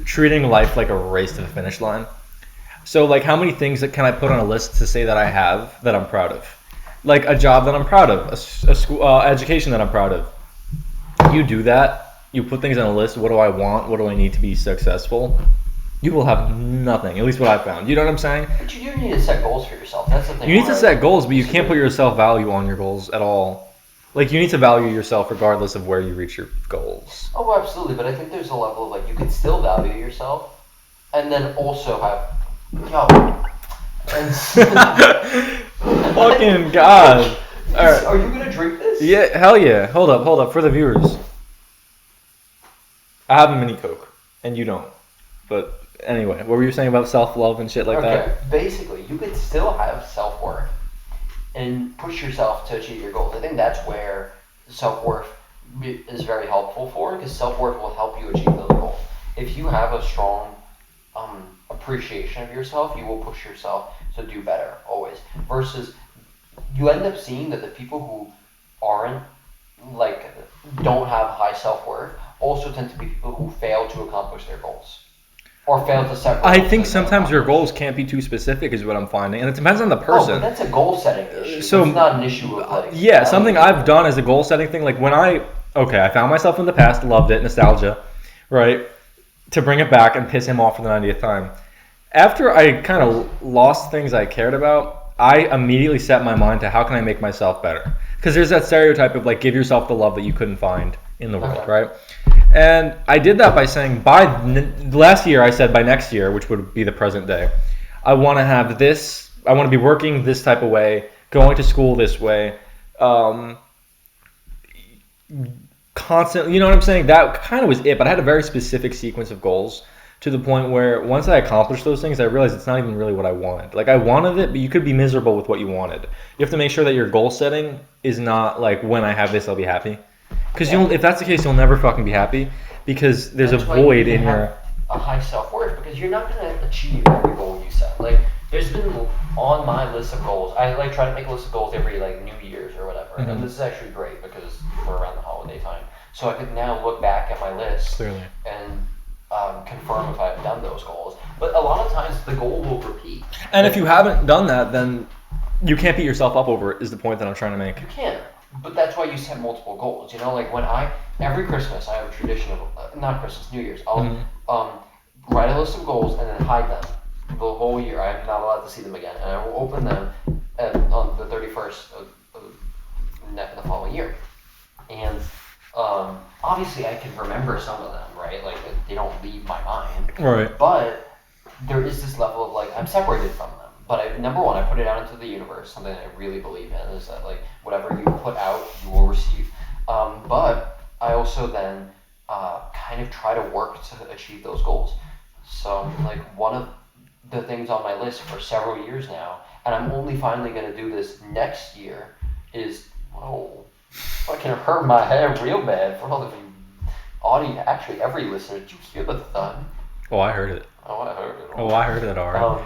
treating life like a race to the finish line. So, like, how many things can I put on a list to say that I have that I'm proud of? Like a job that I'm proud of, a school education that I'm proud of. You do that, you put things on a list. What do I want? What do I need to be successful? You will have nothing. At least what I found. You know what I'm saying? But you do need to set goals for yourself. That's the thing. You need to set goals, but you can't put your self-value on your goals at all. Like, you need to value yourself regardless of where you reach your goals. Oh, absolutely. But I think there's a level of, like, you can still value yourself, and then also have, fucking God. All right. Are you gonna drink this? Yeah, hell yeah. Hold up for the viewers. I have a mini Coke, and you don't. But anyway, what were you saying about self-love and shit like that? Okay, basically, you could still have self-worth and push yourself to achieve your goals. I think that's where self-worth is very helpful for, because self-worth will help you achieve those goals. If you have a strong appreciation of yourself, you will push yourself to do better always. Versus, you end up seeing that the people who aren't like don't have high self-worth also tend to be people who fail to accomplish their goals or fail to set goals. I think sometimes your goals can't be too specific, is what I'm finding, and it depends on the person. Oh, but that's a goal setting issue. So it's not an issue of like. Yeah, something I've done as a goal setting thing. Like when I found myself in the past, loved it, nostalgia, right? To bring it back and piss him off for the 90th time. After I kind of lost things I cared about, I immediately set my mind to how can I make myself better? Because there's that stereotype of like give yourself the love that you couldn't find in the world, right? And I did that by saying last year I said by next year, which would be the present day, I want to have this. I want to be working this type of way, going to school this way, constantly. You know what I'm saying? That kind of was it. But I had a very specific sequence of goals. To the point where once I accomplished those things, I realized it's not even really what I wanted. Like I wanted it, but you could be miserable with what you wanted. You have to make sure that your goal setting is not like when I have this, I'll be happy. Because if that's the case, you'll never fucking be happy because there's a void in your a high self-worth because you're not going to achieve every goal you set. Like there's been on my list of goals. I like try to make a list of goals every like New Year's or whatever. Mm-hmm. And this is actually great because we're around the holiday time, so I could now look back at my list clearly and. Confirm if I've done those goals. But a lot of times the goal will repeat. And if you haven't done that, then you can't beat yourself up over it, is the point that I'm trying to make. You can't. But that's why you set multiple goals. You know, like when every Christmas I have a tradition of, not Christmas, New Year's, I'll write a list of goals and then hide them the whole year. I'm not allowed to see them again. And I will open them on the 31st of the following year. And obviously I can remember some of them, right? Like they don't leave my mind. Right. But there is this level of like I'm separated from them. But number one, I put it out into the universe. Something that I really believe in is that like whatever you put out, you will receive. But I also then kind of try to work to achieve those goals. So like one of the things on my list for several years now, and I'm only finally going to do this next year, is fucking hurt my head real bad for all of you audience. Actually, every listener. Did you hear the thud? Oh, I heard it. Oh, I heard it. Oh, I heard it. All right.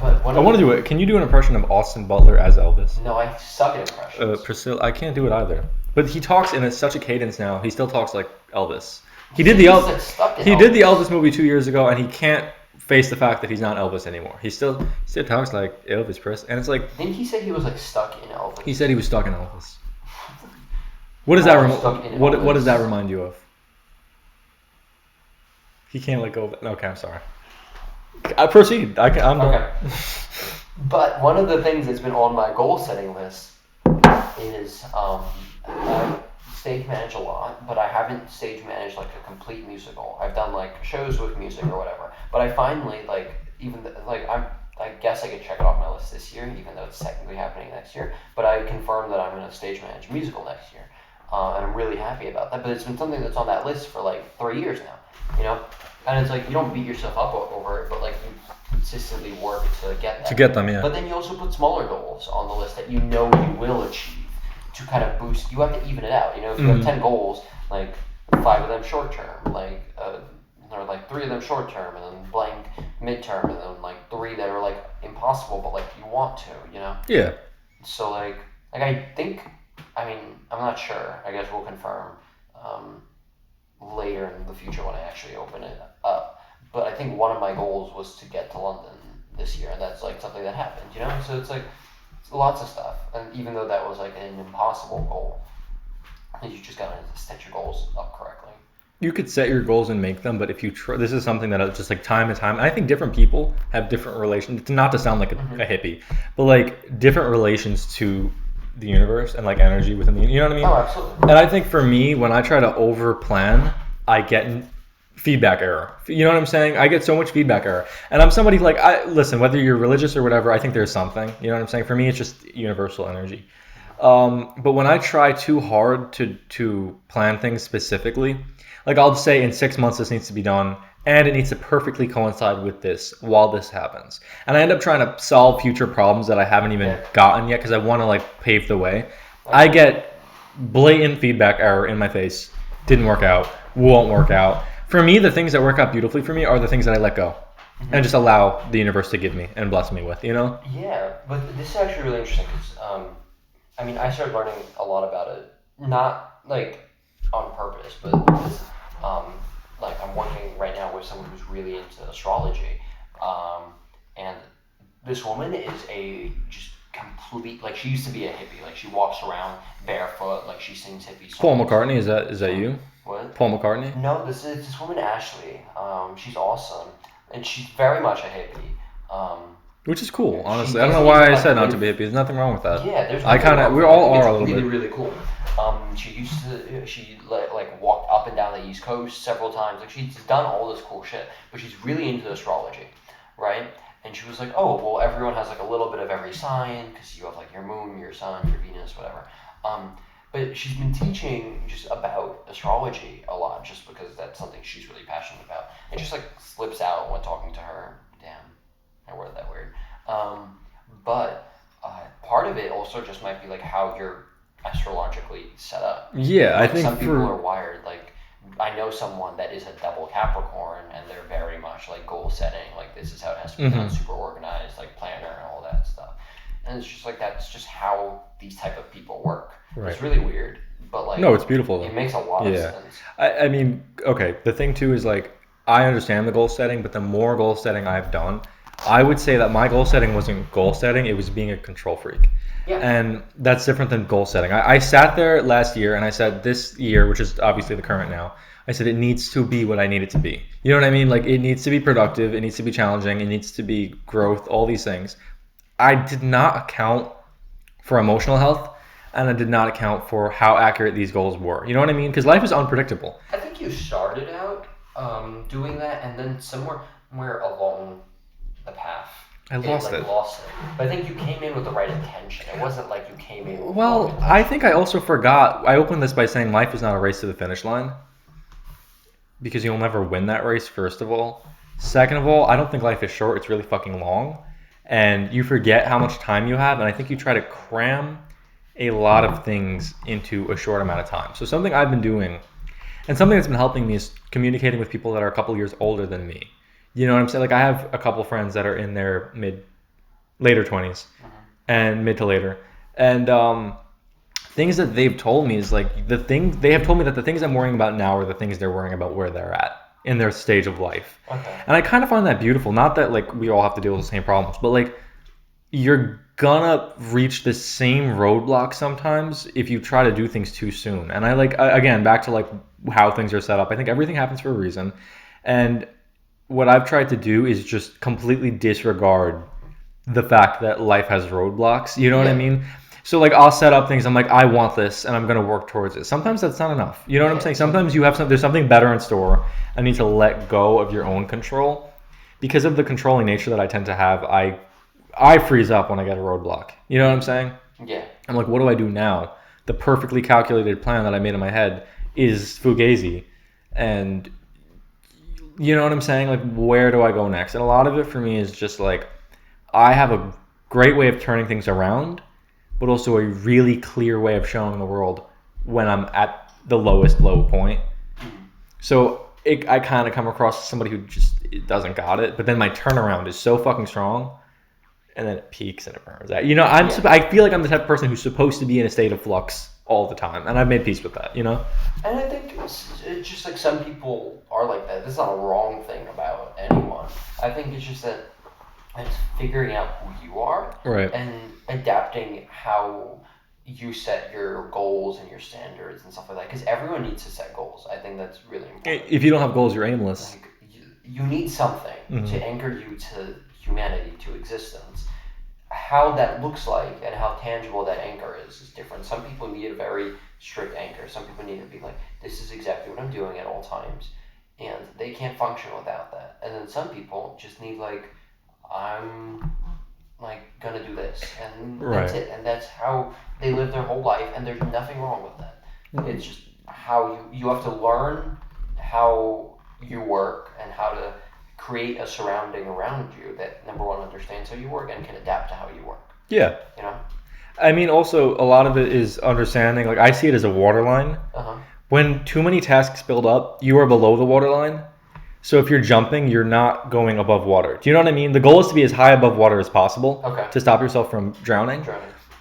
But I want to do it. Can you do an impression of Austin Butler as Elvis? No, I suck at impressions. Priscilla, I can't do it either. But he talks in such a cadence now. He still talks like Elvis. He did the Elvis movie 2 years ago, and he can't face the fact that he's not Elvis anymore. He still talks like Elvis Presley, and it's like. Didn't he say he was like stuck in Elvis? He said he was stuck in Elvis. What does what does that remind you of? He can't let go of it. Okay, I'm sorry. Proceed. I'm done. Okay. But one of the things that's been on my goal setting list is I stage manage a lot, but I haven't stage managed like a complete musical. I've done like shows with music or whatever. But I finally I guess I could check it off my list this year, even though it's technically happening next year. But I confirmed that I'm going to stage manage a musical next year. And I'm really happy about that. But it's been something that's on that list for like 3 years now, you know? And it's like, you don't beat yourself up over it, but like you consistently work to get that. To get them, yeah. But then you also put smaller goals on the list that you know you will achieve to kind of boost. You have to even it out, you know? If you have 10 goals, like 5 of them short term, like, or like 3 of them short term, and then blank midterm, and then like 3 that are like impossible, but like you want to, you know? Yeah. So like I think, I'm not sure. I guess we'll confirm later in the future when I actually open it up. But I think one of my goals was to get to London this year, and that's like something that happened, you know? So it's like it's lots of stuff. And even though that was like an impossible goal, you just gotta set your goals up correctly. You could set your goals and make them, but if you this is something that just like time and time, and I think different people have different relations, not to sound like a hippie, but like different relations to the universe and like energy within the, you know what I mean? Oh, absolutely. And I think for me, when I try to over plan, I get feedback error. You know what I'm saying? I get so much feedback error. And I'm somebody like, listen, whether you're religious or whatever, I think there's something, you know what I'm saying? For me, it's just universal energy. But when I try too hard to plan things specifically, like I'll say in 6 months this needs to be done, and it needs to perfectly coincide with this while this happens. And I end up trying to solve future problems that I haven't even gotten yet because I want to like pave the way. Okay. I get blatant feedback error in my face. Didn't work out. Won't work out. For me, the things that work out beautifully for me are the things that I let go. and just allow the universe to give me and bless me with, you know? Yeah, but this is actually really interesting because, I mean, I started learning a lot about it, not like on purpose, but because, like, I'm working right now with someone who's really into astrology, and this woman is a just complete, like, she used to be a hippie, like, she walks around barefoot, like, she sings hippie songs. Paul McCartney, is that you? What? Paul McCartney? No, this is this woman Ashley. She's awesome, and she's very much a hippie. Which is cool, honestly. She I don't know doesn't why even, I like, said not live- to be hippie. There's nothing wrong with that. Yeah, there's. I nothing kind wrong of, with we it. I all think are a it's little really, bit. really cool. She used to, she like walked up and down the East Coast several times. Like she's done all this cool shit, but she's really into astrology, right? And she was like, oh, well, everyone has like a little bit of every sign because you have like your moon, your sun, your Venus, whatever. But she's been teaching just about astrology a lot, just because that's something she's really passionate about. It just like slips out when talking to her. Damn, I worded that weird. But part of it also just might be like how you're astrologically set up. Yeah, Like I think some people are wired like. I know someone that is a double Capricorn, and they're very much like goal setting. Like this is how it has to be done, super organized, like planner and all that stuff. And it's just like that's just how these type of people work. Right. It's really weird, but like No, it's beautiful though. it makes a lot of Yeah. sense. I mean, okay, the thing too is like, I understand the goal setting, but the more goal setting I've done, I would say that my goal setting wasn't goal setting, it was being a control freak. Yeah. And that's different than goal setting. I sat there last year and I said, this year, which is obviously the current now, I said it needs to be what I need it to be. You know what I mean? Like it needs to be productive, it needs to be challenging, it needs to be growth, all these things. I did not account for emotional health, and I did not account for how accurate these goals were. You know what I mean? Because life is unpredictable. I think you started out doing that, and then somewhere along the path, I lost it. Lost it. But I think you came in with the right intention. It wasn't like you came in with Well, wrong I intention. think I also forgot. I opened this by saying life is not a race to the finish line, because you'll never win that race, first of all. Second of all, I don't think life is short. It's really fucking long. And you forget how much time you have, and I think you try to cram a lot of things into a short amount of time. So something I've been doing, and something that's been helping me, is communicating with people that are a couple years older than me. You know what I'm saying? Like I have a couple friends that are in their later 20s and mid to later. And things that they've told me is like they have told me that the things I'm worrying about now are the things they're worrying about where they're at in their stage of life. Okay. And I kind of find that beautiful. Not that like we all have to deal with the same problems, but like you're gonna reach the same roadblock sometimes if you try to do things too soon. And again, back to like how things are set up. I think everything happens for a reason. And what I've tried to do is just completely disregard the fact that life has roadblocks. You know what I mean? So like I'll set up things. I'm like, I want this, and I'm gonna work towards it. Sometimes that's not enough. You know what I'm saying? Sometimes you have there's something better in store. I need to let go of your own control. Because of the controlling nature that I tend to have, I freeze up when I get a roadblock. You know what I'm saying? Yeah. I'm like, what do I do now? The perfectly calculated plan that I made in my head is fugazi, and you know what I'm saying? Like, where do I go next? And a lot of it for me is just like, I have a great way of turning things around, but also a really clear way of showing the world when I'm at the lowest low point. So I kind of come across as somebody who just doesn't got it, but then my turnaround is so fucking strong, and then it peaks and it burns out. You know, I feel like I'm the type of person who's supposed to be in a state of flux all the time, and I've made peace with that, you know? And I think it's just like some people are like that. There's not a wrong thing about anyone. I think it's just that it's figuring out who you are, Right. and adapting how you set your goals and your standards and stuff like that. Because everyone needs to set goals. I think that's really important. If you don't have goals, you're aimless. Like, you need something to anchor you to humanity, to existence. How that looks like and how tangible that anchor is different. Some people need a very strict anchor. Some people need to be like, this is exactly what I'm doing at all times. And they can't function without that. And then some people just need like, I'm like gonna do this. And that's it. And that's how they live their whole life. And there's nothing wrong with that. It's just how you have to learn how you work and how to create a surrounding around you that, number one, understands how you work and can adapt to how you work. Yeah. You know? I mean, also, a lot of it is understanding. Like, I see it as a waterline. Uh-huh. When too many tasks build up, you are below the waterline. So if you're jumping, you're not going above water. Do you know what I mean? The goal is to be as high above water as possible to stop yourself from drowning.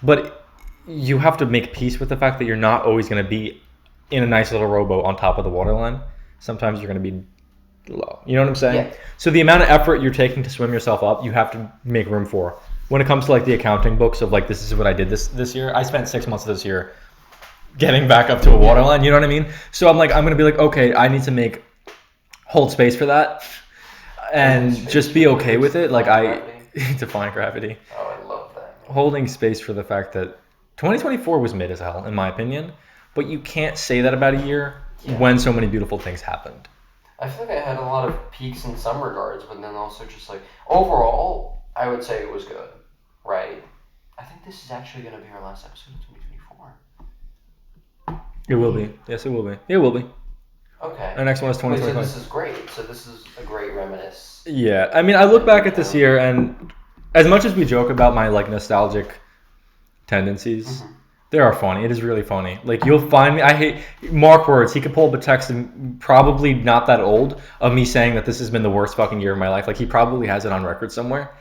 But you have to make peace with the fact that you're not always going to be in a nice little rowboat on top of the waterline. Sometimes you're going to be low. You know what I'm saying? Yeah. So the amount of effort you're taking to swim yourself up, you have to make room for. When it comes to like the accounting books of like, this is what I did this year. I spent 6 months of this year getting back up to a waterline. You know what I mean? So I'm going to be like, okay, I need to hold space for that and just be okay with it. Like define gravity. Oh, I love that. Holding space for the fact that 2024 was mid as hell, in my opinion. But you can't say that about a year when so many beautiful things happened. I feel like I had a lot of peaks in some regards, but then also just like overall, I would say it was good, right? I think this is actually going to be our last episode of 2024. It will be. Yes, it will be. It will be. Okay. Our next one is 2025. So this is great. So this is a great reminisce. Yeah. I mean, I look back at this year, and as much as we joke about my like nostalgic tendencies, they are funny. It is really funny. Like, you'll find me. I hate Mark Words. He could pull up a text and probably not that old of me saying that this has been the worst fucking year of my life. Like, he probably has it on record somewhere.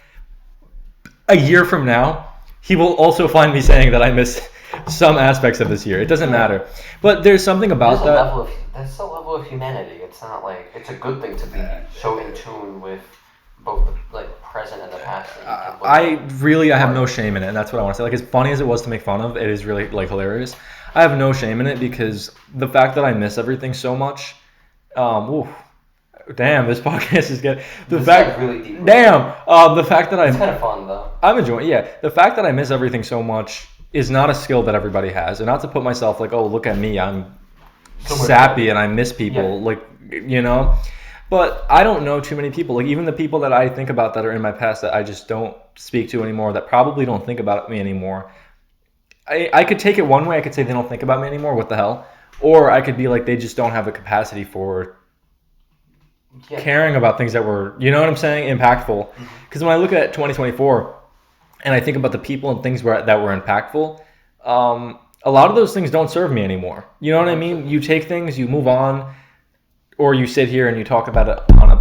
A year from now, he will also find me saying that I miss some aspects of this year. It doesn't matter. But there's something about that. That's a level of humanity. It's not like it's a good thing to be so in tune with both the like present and the past. I have no shame in it, and that's what I want to say. Like, as funny as it was to make fun of, it is really like hilarious. I have no shame in it because the fact that I miss everything so much. Damn, this podcast is good. The fact that it's kind of fun though. I'm enjoying. Yeah, the fact that I miss everything so much is not a skill that everybody has, and not to put myself like, oh, look at me, I'm sappy and I miss people, like, you know. But I don't know too many people. Like, even the people that I think about that are in my past that I just don't speak to anymore, that probably don't think about me anymore. I could take it one way. I could say they don't think about me anymore. What the hell? Or I could be like, they just don't have the capacity for caring about things that were, you know what I'm saying, impactful. Because when I look at 2024 and I think about the people and things that were impactful, a lot of those things don't serve me anymore. You know what I mean? You take things, you move on. Or you sit here and you talk about it on a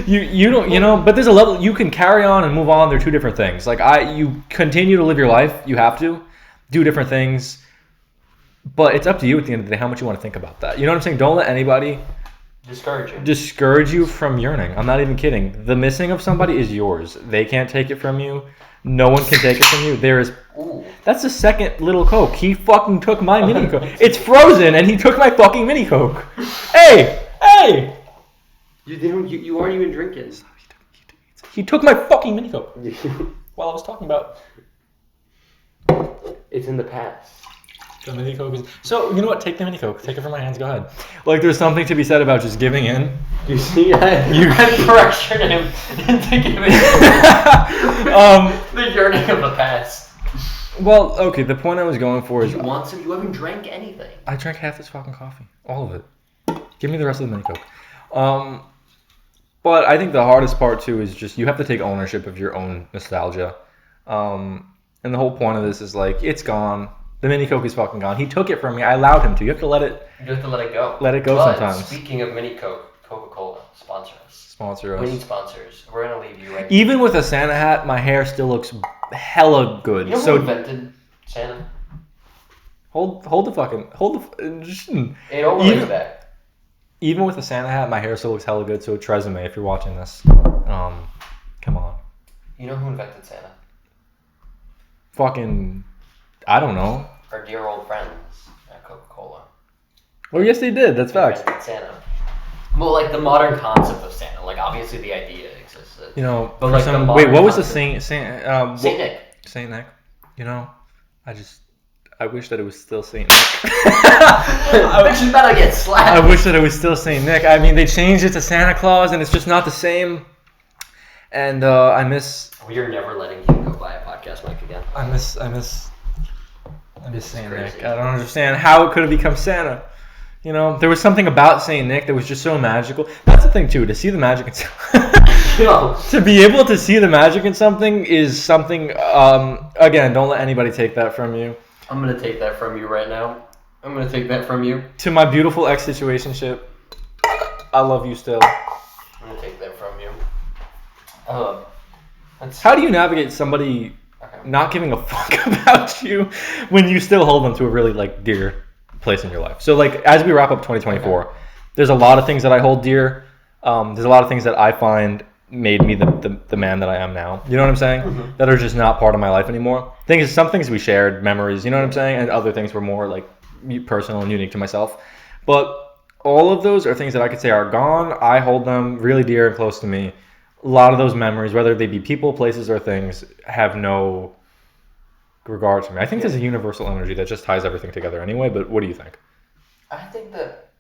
you don't, you know, but there's a level you can carry on and move on. They're two different things. Like, you continue to live your life, you have to do different things, but it's up to you at the end of the day how much you want to think about that. You know what I'm saying? Don't let anybody discourage you from yearning. I'm not even kidding. The missing of somebody is yours. They can't take it from you. No one can take it from you. There is. That's the second little Coke. He fucking took my mini Coke. It's frozen, and he took my fucking mini Coke. Hey! You aren't even drinking. He took my fucking mini Coke while I was talking about. It's in the past. The mini Coke is. So, you know what? Take the mini Coke. Take it from my hands. Go ahead. Like, there's something to be said about just giving in. You see, I pressured him into giving the yearning of the past. Well, okay, the point I was going for is... You want some? You haven't drank anything. I drank half this fucking coffee. All of it. Give me the rest of the mini Coke. But I think the hardest part, too, is just you have to take ownership of your own nostalgia. And the whole point of this is, like, it's gone. The mini Coke is fucking gone. He took it from me. I allowed him to. You have to let it... You have to let it go. Let it go sometimes. Speaking of mini Coke, Coca-Cola, sponsor us. Sponsor us. We need sponsors. We're going to leave you right Even with a Santa hat, my hair still looks hella good. You know who invented Santa? Hold the... It overlays that. Even with a Santa hat, my hair still looks hella good. So Tresemme, if you're watching this, come on. You know who invented Santa? Fucking... I don't know. Our dear old friends at Coca-Cola. Well, yes, they did. That's facts. Santa. Well, like the modern concept of Santa. Like, obviously the idea existed. You know, but like what was the Saint Nick? Saint Nick. You know, I wish that it was still Saint Nick. I wish you better get slapped. I wish that it was still Saint Nick. I mean, they changed it to Santa Claus, and it's just not the same. And I miss. We are never letting him go buy a podcast mic again. I miss Saint Nick. I don't understand how it could have become Santa. You know, there was something about Saint Nick that was just so magical. That's the thing too. To see the magic in to be able to see the magic in something is something. Again, don't let anybody take that from you. I'm gonna take that from you right now. I'm gonna take that from you. To my beautiful ex-situationship. I love you still. I'm gonna take that from you. How do you navigate somebody not giving a fuck about you when you still hold them to a really like dear place in your life? So like as we wrap up 2024, there's a lot of things that I hold dear. There's a lot of things that I find made me the man that I am now. You know what I'm saying? Mm-hmm. That are just not part of my life anymore. Some things we shared, memories, you know what I'm saying? And other things were more like personal and unique to myself. But all of those are things that I could say are gone. I hold them really dear and close to me. A lot of those memories, whether they be people, places, or things, have no regard to me. I think there's a universal energy that just ties everything together anyway, but what do you think? I think that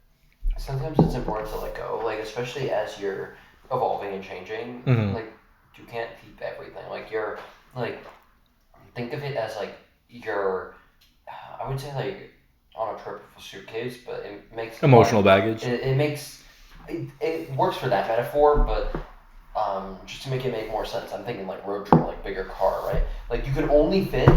sometimes it's important to let go, like especially as you're evolving and changing. Mm-hmm. Like you can't keep everything. Like you're like think of it as like you're I would say like on a trip with a suitcase, but it makes Emotional baggage. It makes it works for that metaphor, but just to make it make more sense, I'm thinking like road trip, like bigger car, right? Like you could only fit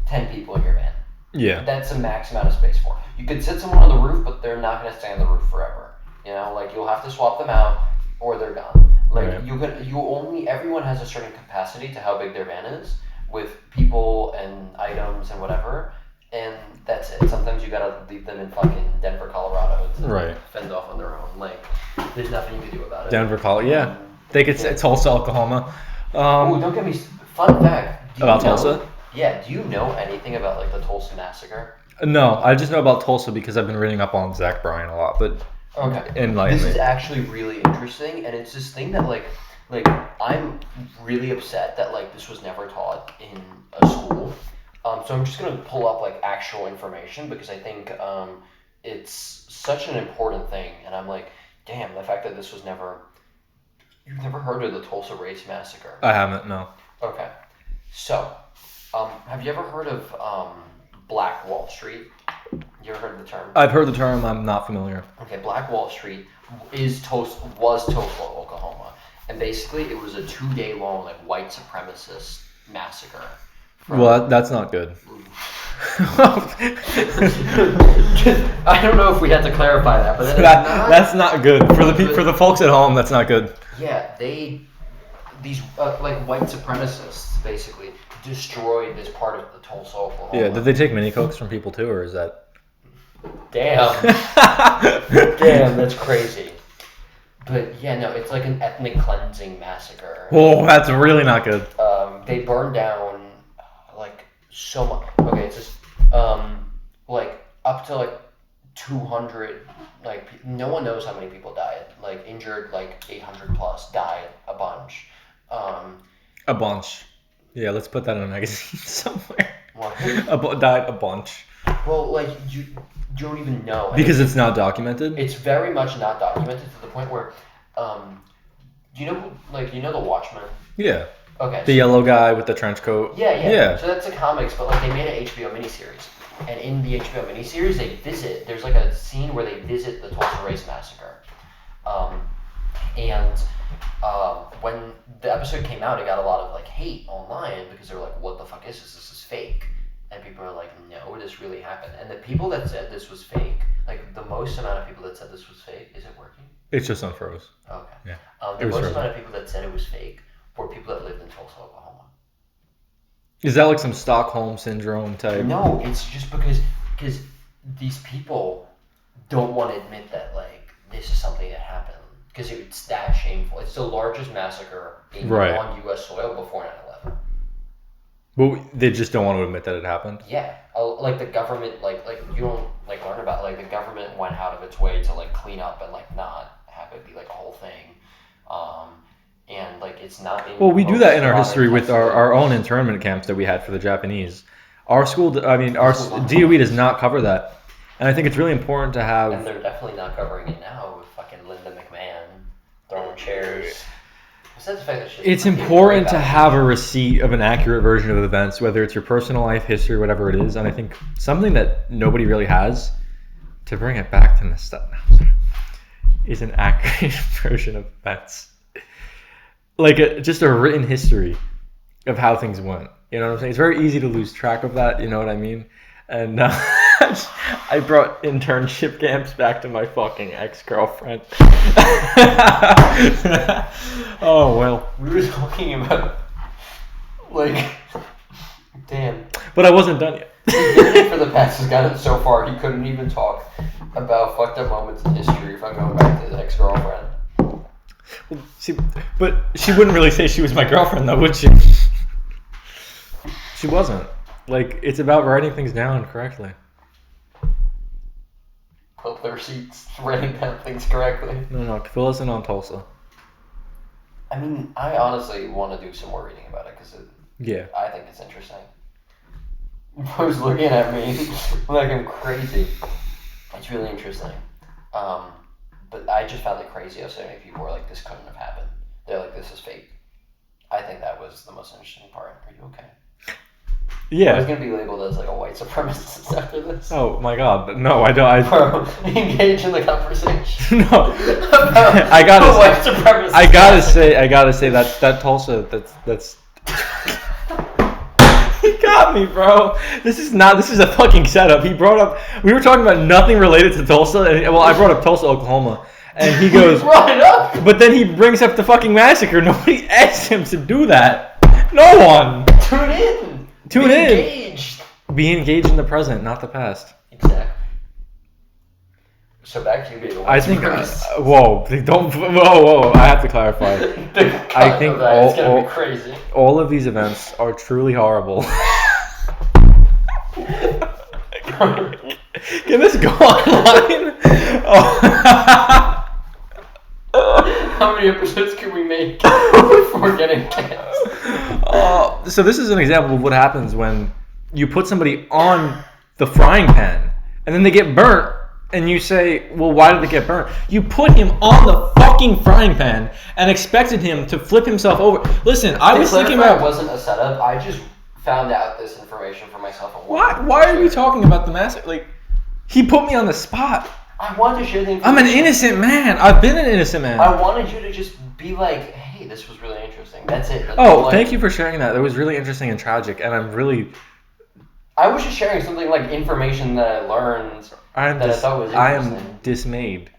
10 people in your van. Yeah. That's the max amount of space for. You could sit someone on the roof, but they're not going to stay on the roof forever. You know, like you'll have to swap them out, or they're gone. Like Right. everyone has a certain capacity to how big their van is with people and items and whatever, and that's it. Sometimes you gotta leave them in fucking Denver, Colorado to fend off on their own. Like, there's nothing you can do about it. Denver, Colorado. Yeah. They could say Tulsa, Oklahoma. Don't get me. Fun fact. About Tulsa? Yeah. Do you know anything about like the Tulsa massacre? No, I just know about Tulsa because I've been reading up on Zach Bryan a lot, but This is actually really interesting, and it's this thing that like I'm really upset that like this was never taught in a school. So I'm just gonna pull up like actual information because I think it's such an important thing, and I'm like, damn, the fact that this was never. You've never heard of the Tulsa Race Massacre? I haven't, no. Okay. So, have you ever heard of Black Wall Street? You ever heard the term? I've heard the term. I'm not familiar. Okay, Black Wall Street was Tulsa, Oklahoma, and basically it was a 2-day long like white supremacist massacre. Well, that's not good. I don't know if we had to clarify that, but that's not good for the folks at home. That's not good. Yeah, these like white supremacists basically destroyed this part of the Tulsa, Oklahoma. Yeah, did they take mini cokes from people too, or is that? Damn, damn, that's crazy. But yeah, no, it's like an ethnic cleansing massacre. Oh, that's really not good. They burned down like so much. Okay, it's just like up to like 200. Like no one knows how many people died. Like injured, like 800 plus died. A bunch. A bunch. Yeah, let's put that in a magazine somewhere. What? Died a bunch. Well, like you don't even know because it's not documented. It's very much not documented to the point where, you know the Watchmen. Yeah. Okay. The yellow guy with the trench coat. Yeah. So that's the comics, but like they made an HBO miniseries, and in the HBO miniseries there's like a scene where they visit the Tulsa Race Massacre, and when the episode came out, it got a lot of like hate online because they were like, "What the fuck is this? This is fake." And people are like, "No, this really happened." And the people that said this was fake, like the most amount of people that said this was fake, is it working? It's just unfroze. Okay. Yeah. The most amount of people that said it was fake were people that lived in Tulsa, Oklahoma. Is that like some Stockholm syndrome type? No, it's just because these people don't want to admit that like this is something that happened because it's that shameful. It's the largest massacre on U.S. soil before 9/11. But they just don't want to admit that it happened. Yeah, like the government, like you don't like learn about like the government went out of its way to like clean up and like not have it be like a whole thing, and like it's not. Well, we do that in our history with our own internment camps that we had for the Japanese. Our school, our DOE does not cover that, and I think it's really important to have. And they're definitely not covering it now with fucking Linda McMahon throwing chairs. It's important to have a receipt of an accurate version of events, whether it's your personal life, history, whatever it is. And I think something that nobody really has, to bring it back to nostalgia, is an accurate version of events. Like just a written history of how things went. You know what I'm saying? It's very easy to lose track of that. You know what I mean? And I brought internship camps back to my fucking ex-girlfriend. Oh, well. We were talking about, like, damn. But I wasn't done yet. Yearning for the past has gotten so far he couldn't even talk about fucked up moments in history if I'm going back to his ex-girlfriend. Well, but she wouldn't really say she was my girlfriend, though, would she? She wasn't. Like, it's about writing things down correctly. Pull the receipts, writing down things correctly. No, fill us in on Tulsa. I mean, I honestly want to do some more reading about it because I think it's interesting. Bro's looking at me like I'm crazy. It's really interesting. But I just found it crazy how so many people were like, this couldn't have happened. They're like, this is fake. I think that was the most interesting part. Are you okay? Yeah. I was going to be labeled as like a white supremacist after this. Oh my god. No, I don't. Bro, engage in the conversation. No. About I white supremacists. I gotta say that Tulsa, that's he got me, bro. This is a fucking setup. He brought up, we were talking about nothing related to Tulsa, and I brought up Tulsa, Oklahoma, and he goes, brought it up. But then he brings up the fucking massacre. Nobody asked him to do that. No one. Tune in. Be engaged. Be engaged in the present, not the past. Exactly. So back to you being a white I think. supremacist. Whoa! I have to clarify. I think it's gonna be crazy. All of these events are truly horrible. Can this go online? Oh. How many episodes can we make before getting canceled? So this is an example of what happens when you put somebody on the frying pan and then they get burnt. And you say, well, why did they get burnt? You put him on the fucking frying pan and expected him to flip himself over. Listen, I was thinking about... It wasn't a setup. I just found out this information for myself. Why are we talking about the massacre? Like, he put me on the spot. I wanted to share the information. I'm an innocent man. I've been an innocent man. I wanted you to just be like, hey, this was really interesting. That's it. Thank you for sharing that. That was really interesting and tragic. And I'm really... I was just sharing something like information that I learned... I am dismayed.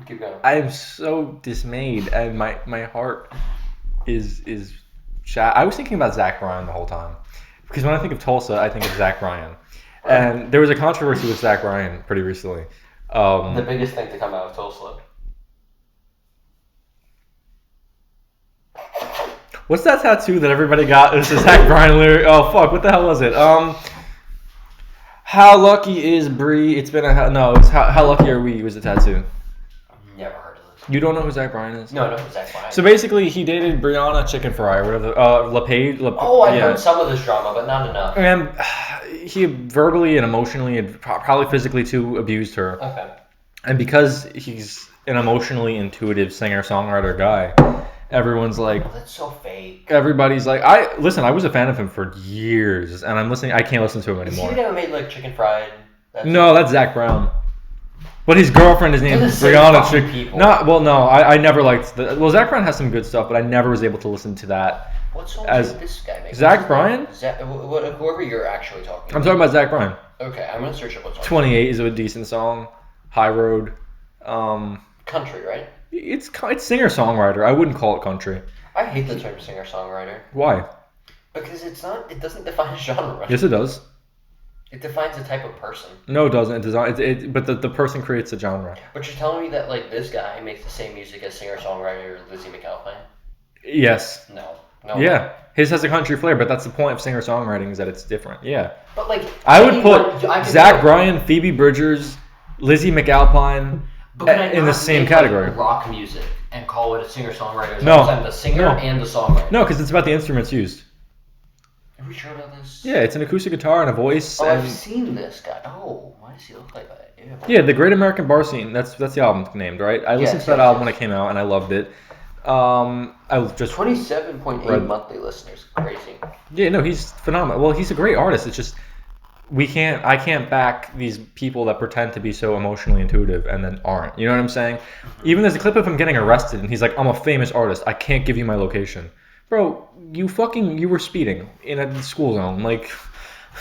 Keep going. I am so dismayed, and my heart is I was thinking about Zach Bryan the whole time, because when I think of Tulsa, I think of Zach Bryan, and there was a controversy with Zach Bryan pretty recently. The biggest thing to come out of Tulsa. What's that tattoo that everybody got? It's a Zach Bryan lyric. Oh fuck! What the hell was it? How lucky is Bree? It's been it's how lucky are we? Was the tattoo? I've never heard of this. You don't know who Zach Bryan is? No, I know who Zach Bryan is. So basically, he dated Brianna Chicken Fry or whatever. LePage. I heard some of this drama, but not enough. And he verbally and emotionally and probably physically too abused her. Okay. And because he's an emotionally intuitive singer-songwriter guy, everyone's like, that's so fake. Everybody's like, I was a fan of him for years, and I can't listen to him anymore. Is he the guy who made like Chicken Fried? That's Zach Brown. But his girlfriend is named Brianna Chicken. I never liked Zach Brown has some good stuff, but I never was able to listen to that. What song did this guy make? Zach Bryan? Whoever you're actually talking about. I'm talking about Zach Bryan. Okay, I'm gonna search up what song. 28 is a decent song. High Road. Country, right? It's singer-songwriter. I wouldn't call it country. I hate the term singer-songwriter. Why? Because it doesn't define a genre. Yes, it does. It defines a type of person. No, it doesn't. But the person creates a genre. But you're telling me that like this guy makes the same music as singer-songwriter Lizzie McAlpine? Yes. No. Yeah. His has a country flair, but that's the point of singer-songwriting is that it's different. Yeah. But like... I would put Zach Bryan, Phoebe Bridgers, Lizzie McAlpine... in the same category. Like rock music and call it a singer-songwriter. No. The singer and the songwriter. No, because it's about the instruments used. Are we sure about this? Yeah, it's an acoustic guitar and a voice. Oh, I've seen this guy. Oh, why does he look like that? Ew. Yeah, the Great American Bar Scene. That's the album named, right? I listened to that album when it came out and I loved it. I just 27.8 monthly listeners. Crazy. Yeah, no, he's phenomenal. Well, he's a great artist. It's just I can't back these people that pretend to be so emotionally intuitive and then aren't. You know what I'm saying? Even there's a clip of him getting arrested and he's like, I'm a famous artist. I can't give you my location. Bro, you were speeding in a school zone. Like,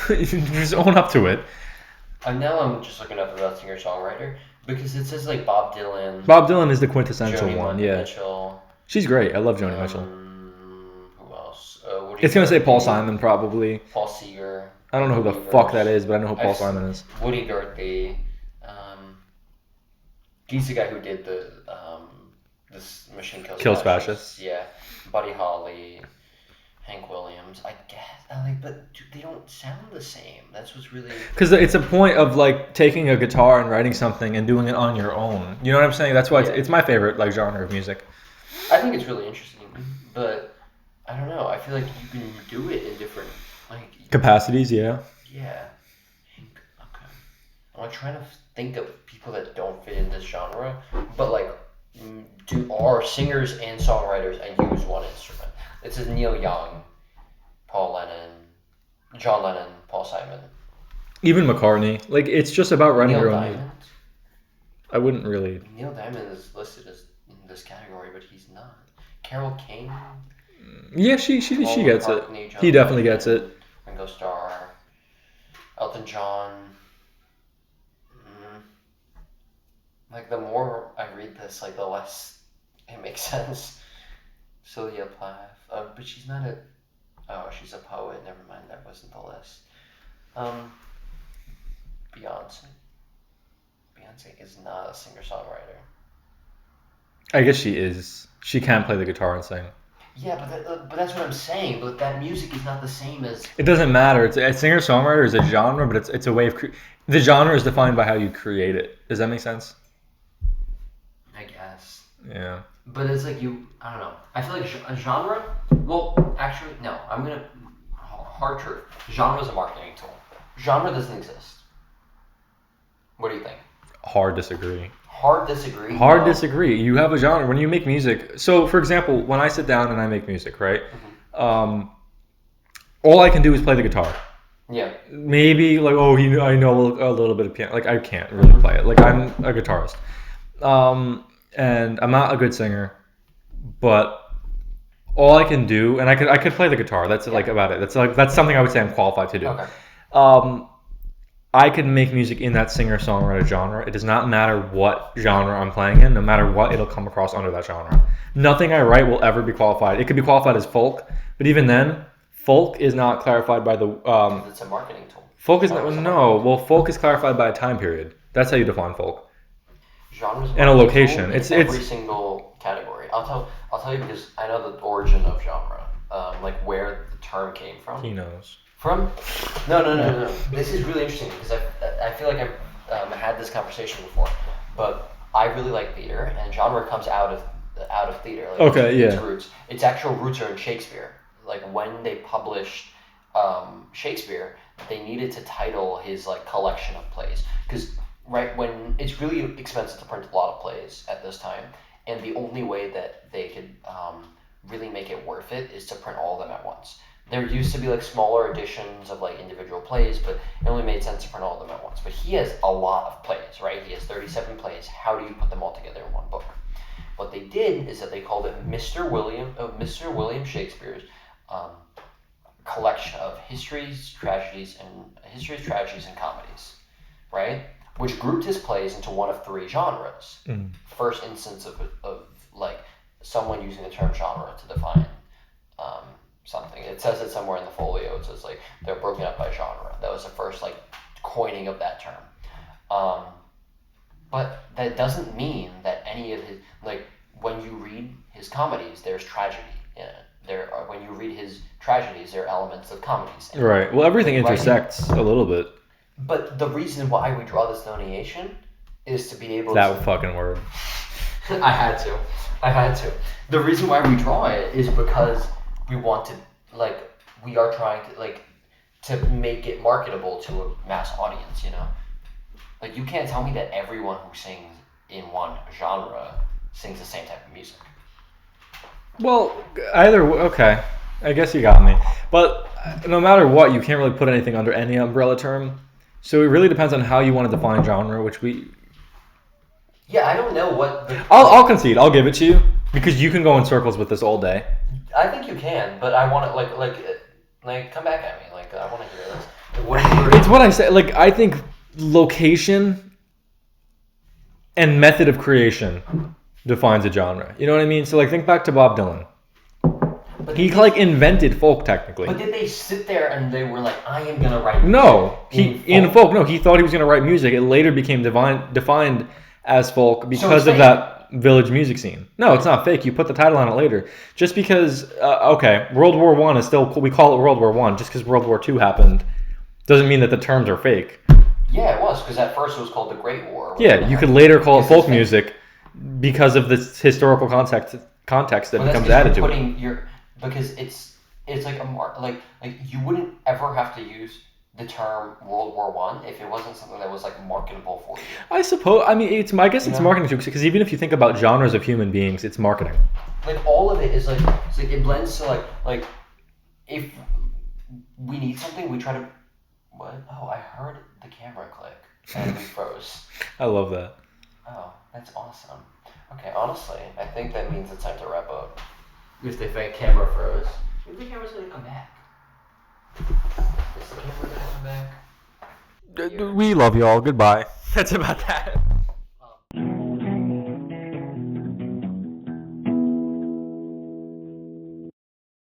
Just own up to it. And now I'm just looking up about singer-songwriter because it says like Bob Dylan, Bob Dylan is the quintessential Joni one. Yeah, Mitchell. she's great. I love Joni Mitchell. Who else? Woody It's gonna say Paul Guthrie, Simon probably. Paul Seeger. I don't know who the fuck that is, but I know who Paul Simon is. Woody Guthrie. He's the guy who did the this Machine Kills Fascists. Yeah, Buddy Holly, Hank Williams. I guess but dude, they don't sound the same. That's what's really because it's a point of like taking a guitar and writing something and doing it on your own. You know what I'm saying? That's why it's my favorite like genre of music. I think it's really interesting, but I don't know. I feel like you can do it in different like capacities. Yeah. Yeah. Okay. I'm like trying to think of people that don't fit in this genre, but like are singers and songwriters and use one instrument. It says Neil Young, Paul Lennon, John Lennon, Paul Simon. Even McCartney. Like it's just about writing Neil your own. Diamond? I wouldn't really. Neil Diamond is listed as in this category, but he's not. Carole King. Yeah, she gets it. He definitely gets it. Ringo Starr, Elton John. Like the more I read this, like the less it makes sense. Sylvia Plath, but she's not a. Oh, she's a poet. Never mind, that wasn't the list. Beyonce. Beyonce is not a singer-songwriter. I guess she is. She can play the guitar and sing. Yeah, but that's what I'm saying. But that music is not the same as. It doesn't matter. It's a singer-songwriter is a genre, but it's a way of the genre is defined by how you create it. Does that make sense? I guess. Yeah. But it's like I don't know. I feel like a genre. Well, actually, no. I'm gonna hard truth. Genre is a marketing tool. Genre doesn't exist. What do you think? Hard disagree. Hard disagree. Hard disagree. You have a genre when you make music. So, for example, when I sit down and I make music, right? Mm-hmm. All I can do is play the guitar. Yeah. Maybe like I know a little bit of piano. Like I can't really play it. Like I'm a guitarist. And I'm not a good singer, but all I can do, and I could play the guitar. That's like about it. That's something I would say I'm qualified to do. Okay. I can make music in that singer-songwriter genre. It does not matter what genre I'm playing in. No matter what, it'll come across under that genre. Nothing I write will ever be qualified. It could be qualified as folk, but even then, folk is not clarified by the. It's a marketing tool. Folk is no. Well, folk is clarified by a time period. That's how you define folk. Genres and a location. It's every single category. I'll tell you because I know the origin of genre, like where the term came from. He knows. From? No. This is really interesting because I feel like I've had this conversation before, but I really like theater, and genre comes out of theater. Like okay, its roots. Its actual roots are in Shakespeare. Like when they published Shakespeare, they needed to title his like collection of plays because. Right, when it's really expensive to print a lot of plays at this time, and the only way that they could really make it worth it is to print all of them at once. There used to be like smaller editions of like individual plays, but it only made sense to print all of them at once. But he has a lot of plays, right? He has 37 plays. How do you put them all together in one book? What they did is that they called it Mr. William Shakespeare's collection of histories, tragedies, and comedies, right? Which grouped his plays into one of three genres. First instance of like someone using the term genre to define something. It says it somewhere in the folio. It says like they're broken up by genre. That was the first like coining of that term. But that doesn't mean that any of his like when you read his comedies, there's tragedy in it. When you read his tragedies, there are elements of comedies. Right. Well, everything intersects a little bit. But the reason why we draw this delineation is to be able that fucking word. I had to. The reason why we draw it is because we want to, like, we are trying to, like, to make it marketable to a mass audience, you know? Like, you can't tell me that everyone who sings in one genre sings the same type of music. Well, okay. I guess you got me. But no matter what, you can't really put anything under any umbrella term. So it really depends on how you want to define genre, which we... Yeah, I don't know what... I'll concede. I'll give it to you. Because you can go in circles with this all day. I think you can, but I want to, like come back at me. Like, I want to hear this. It's what I said. Like, I think location and method of creation defines a genre. You know what I mean? So, like, think back to Bob Dylan. He like invented folk technically. But did they sit there and they were like, I am gonna write music? No, in folk. No, he thought he was gonna write music. It later became defined as folk because of that village music scene. No, it's not fake. You put the title on it later. Just because, okay, World War I is still, we call it World War I. Just because World War II happened doesn't mean that the terms are fake. Yeah, it was, because at first it was called the Great War. Yeah, you could later call it folk music because of this historical context that becomes added to it. Because it's like like you wouldn't ever have to use the term World War I if it wasn't something that was like marketable for you. I suppose. I mean, I guess it's marketing too, because even if you think about genres of human beings, it's marketing. Like all of it is like it's like it blends to like if we need something, we try to. What? Oh, I heard the camera click and we froze. I love that. Oh, that's awesome. Okay, honestly, I think that means it's time to wrap up. If the camera froze, maybe the camera's gonna come back. Is the camera gonna come back? We love y'all. Goodbye. That's about that.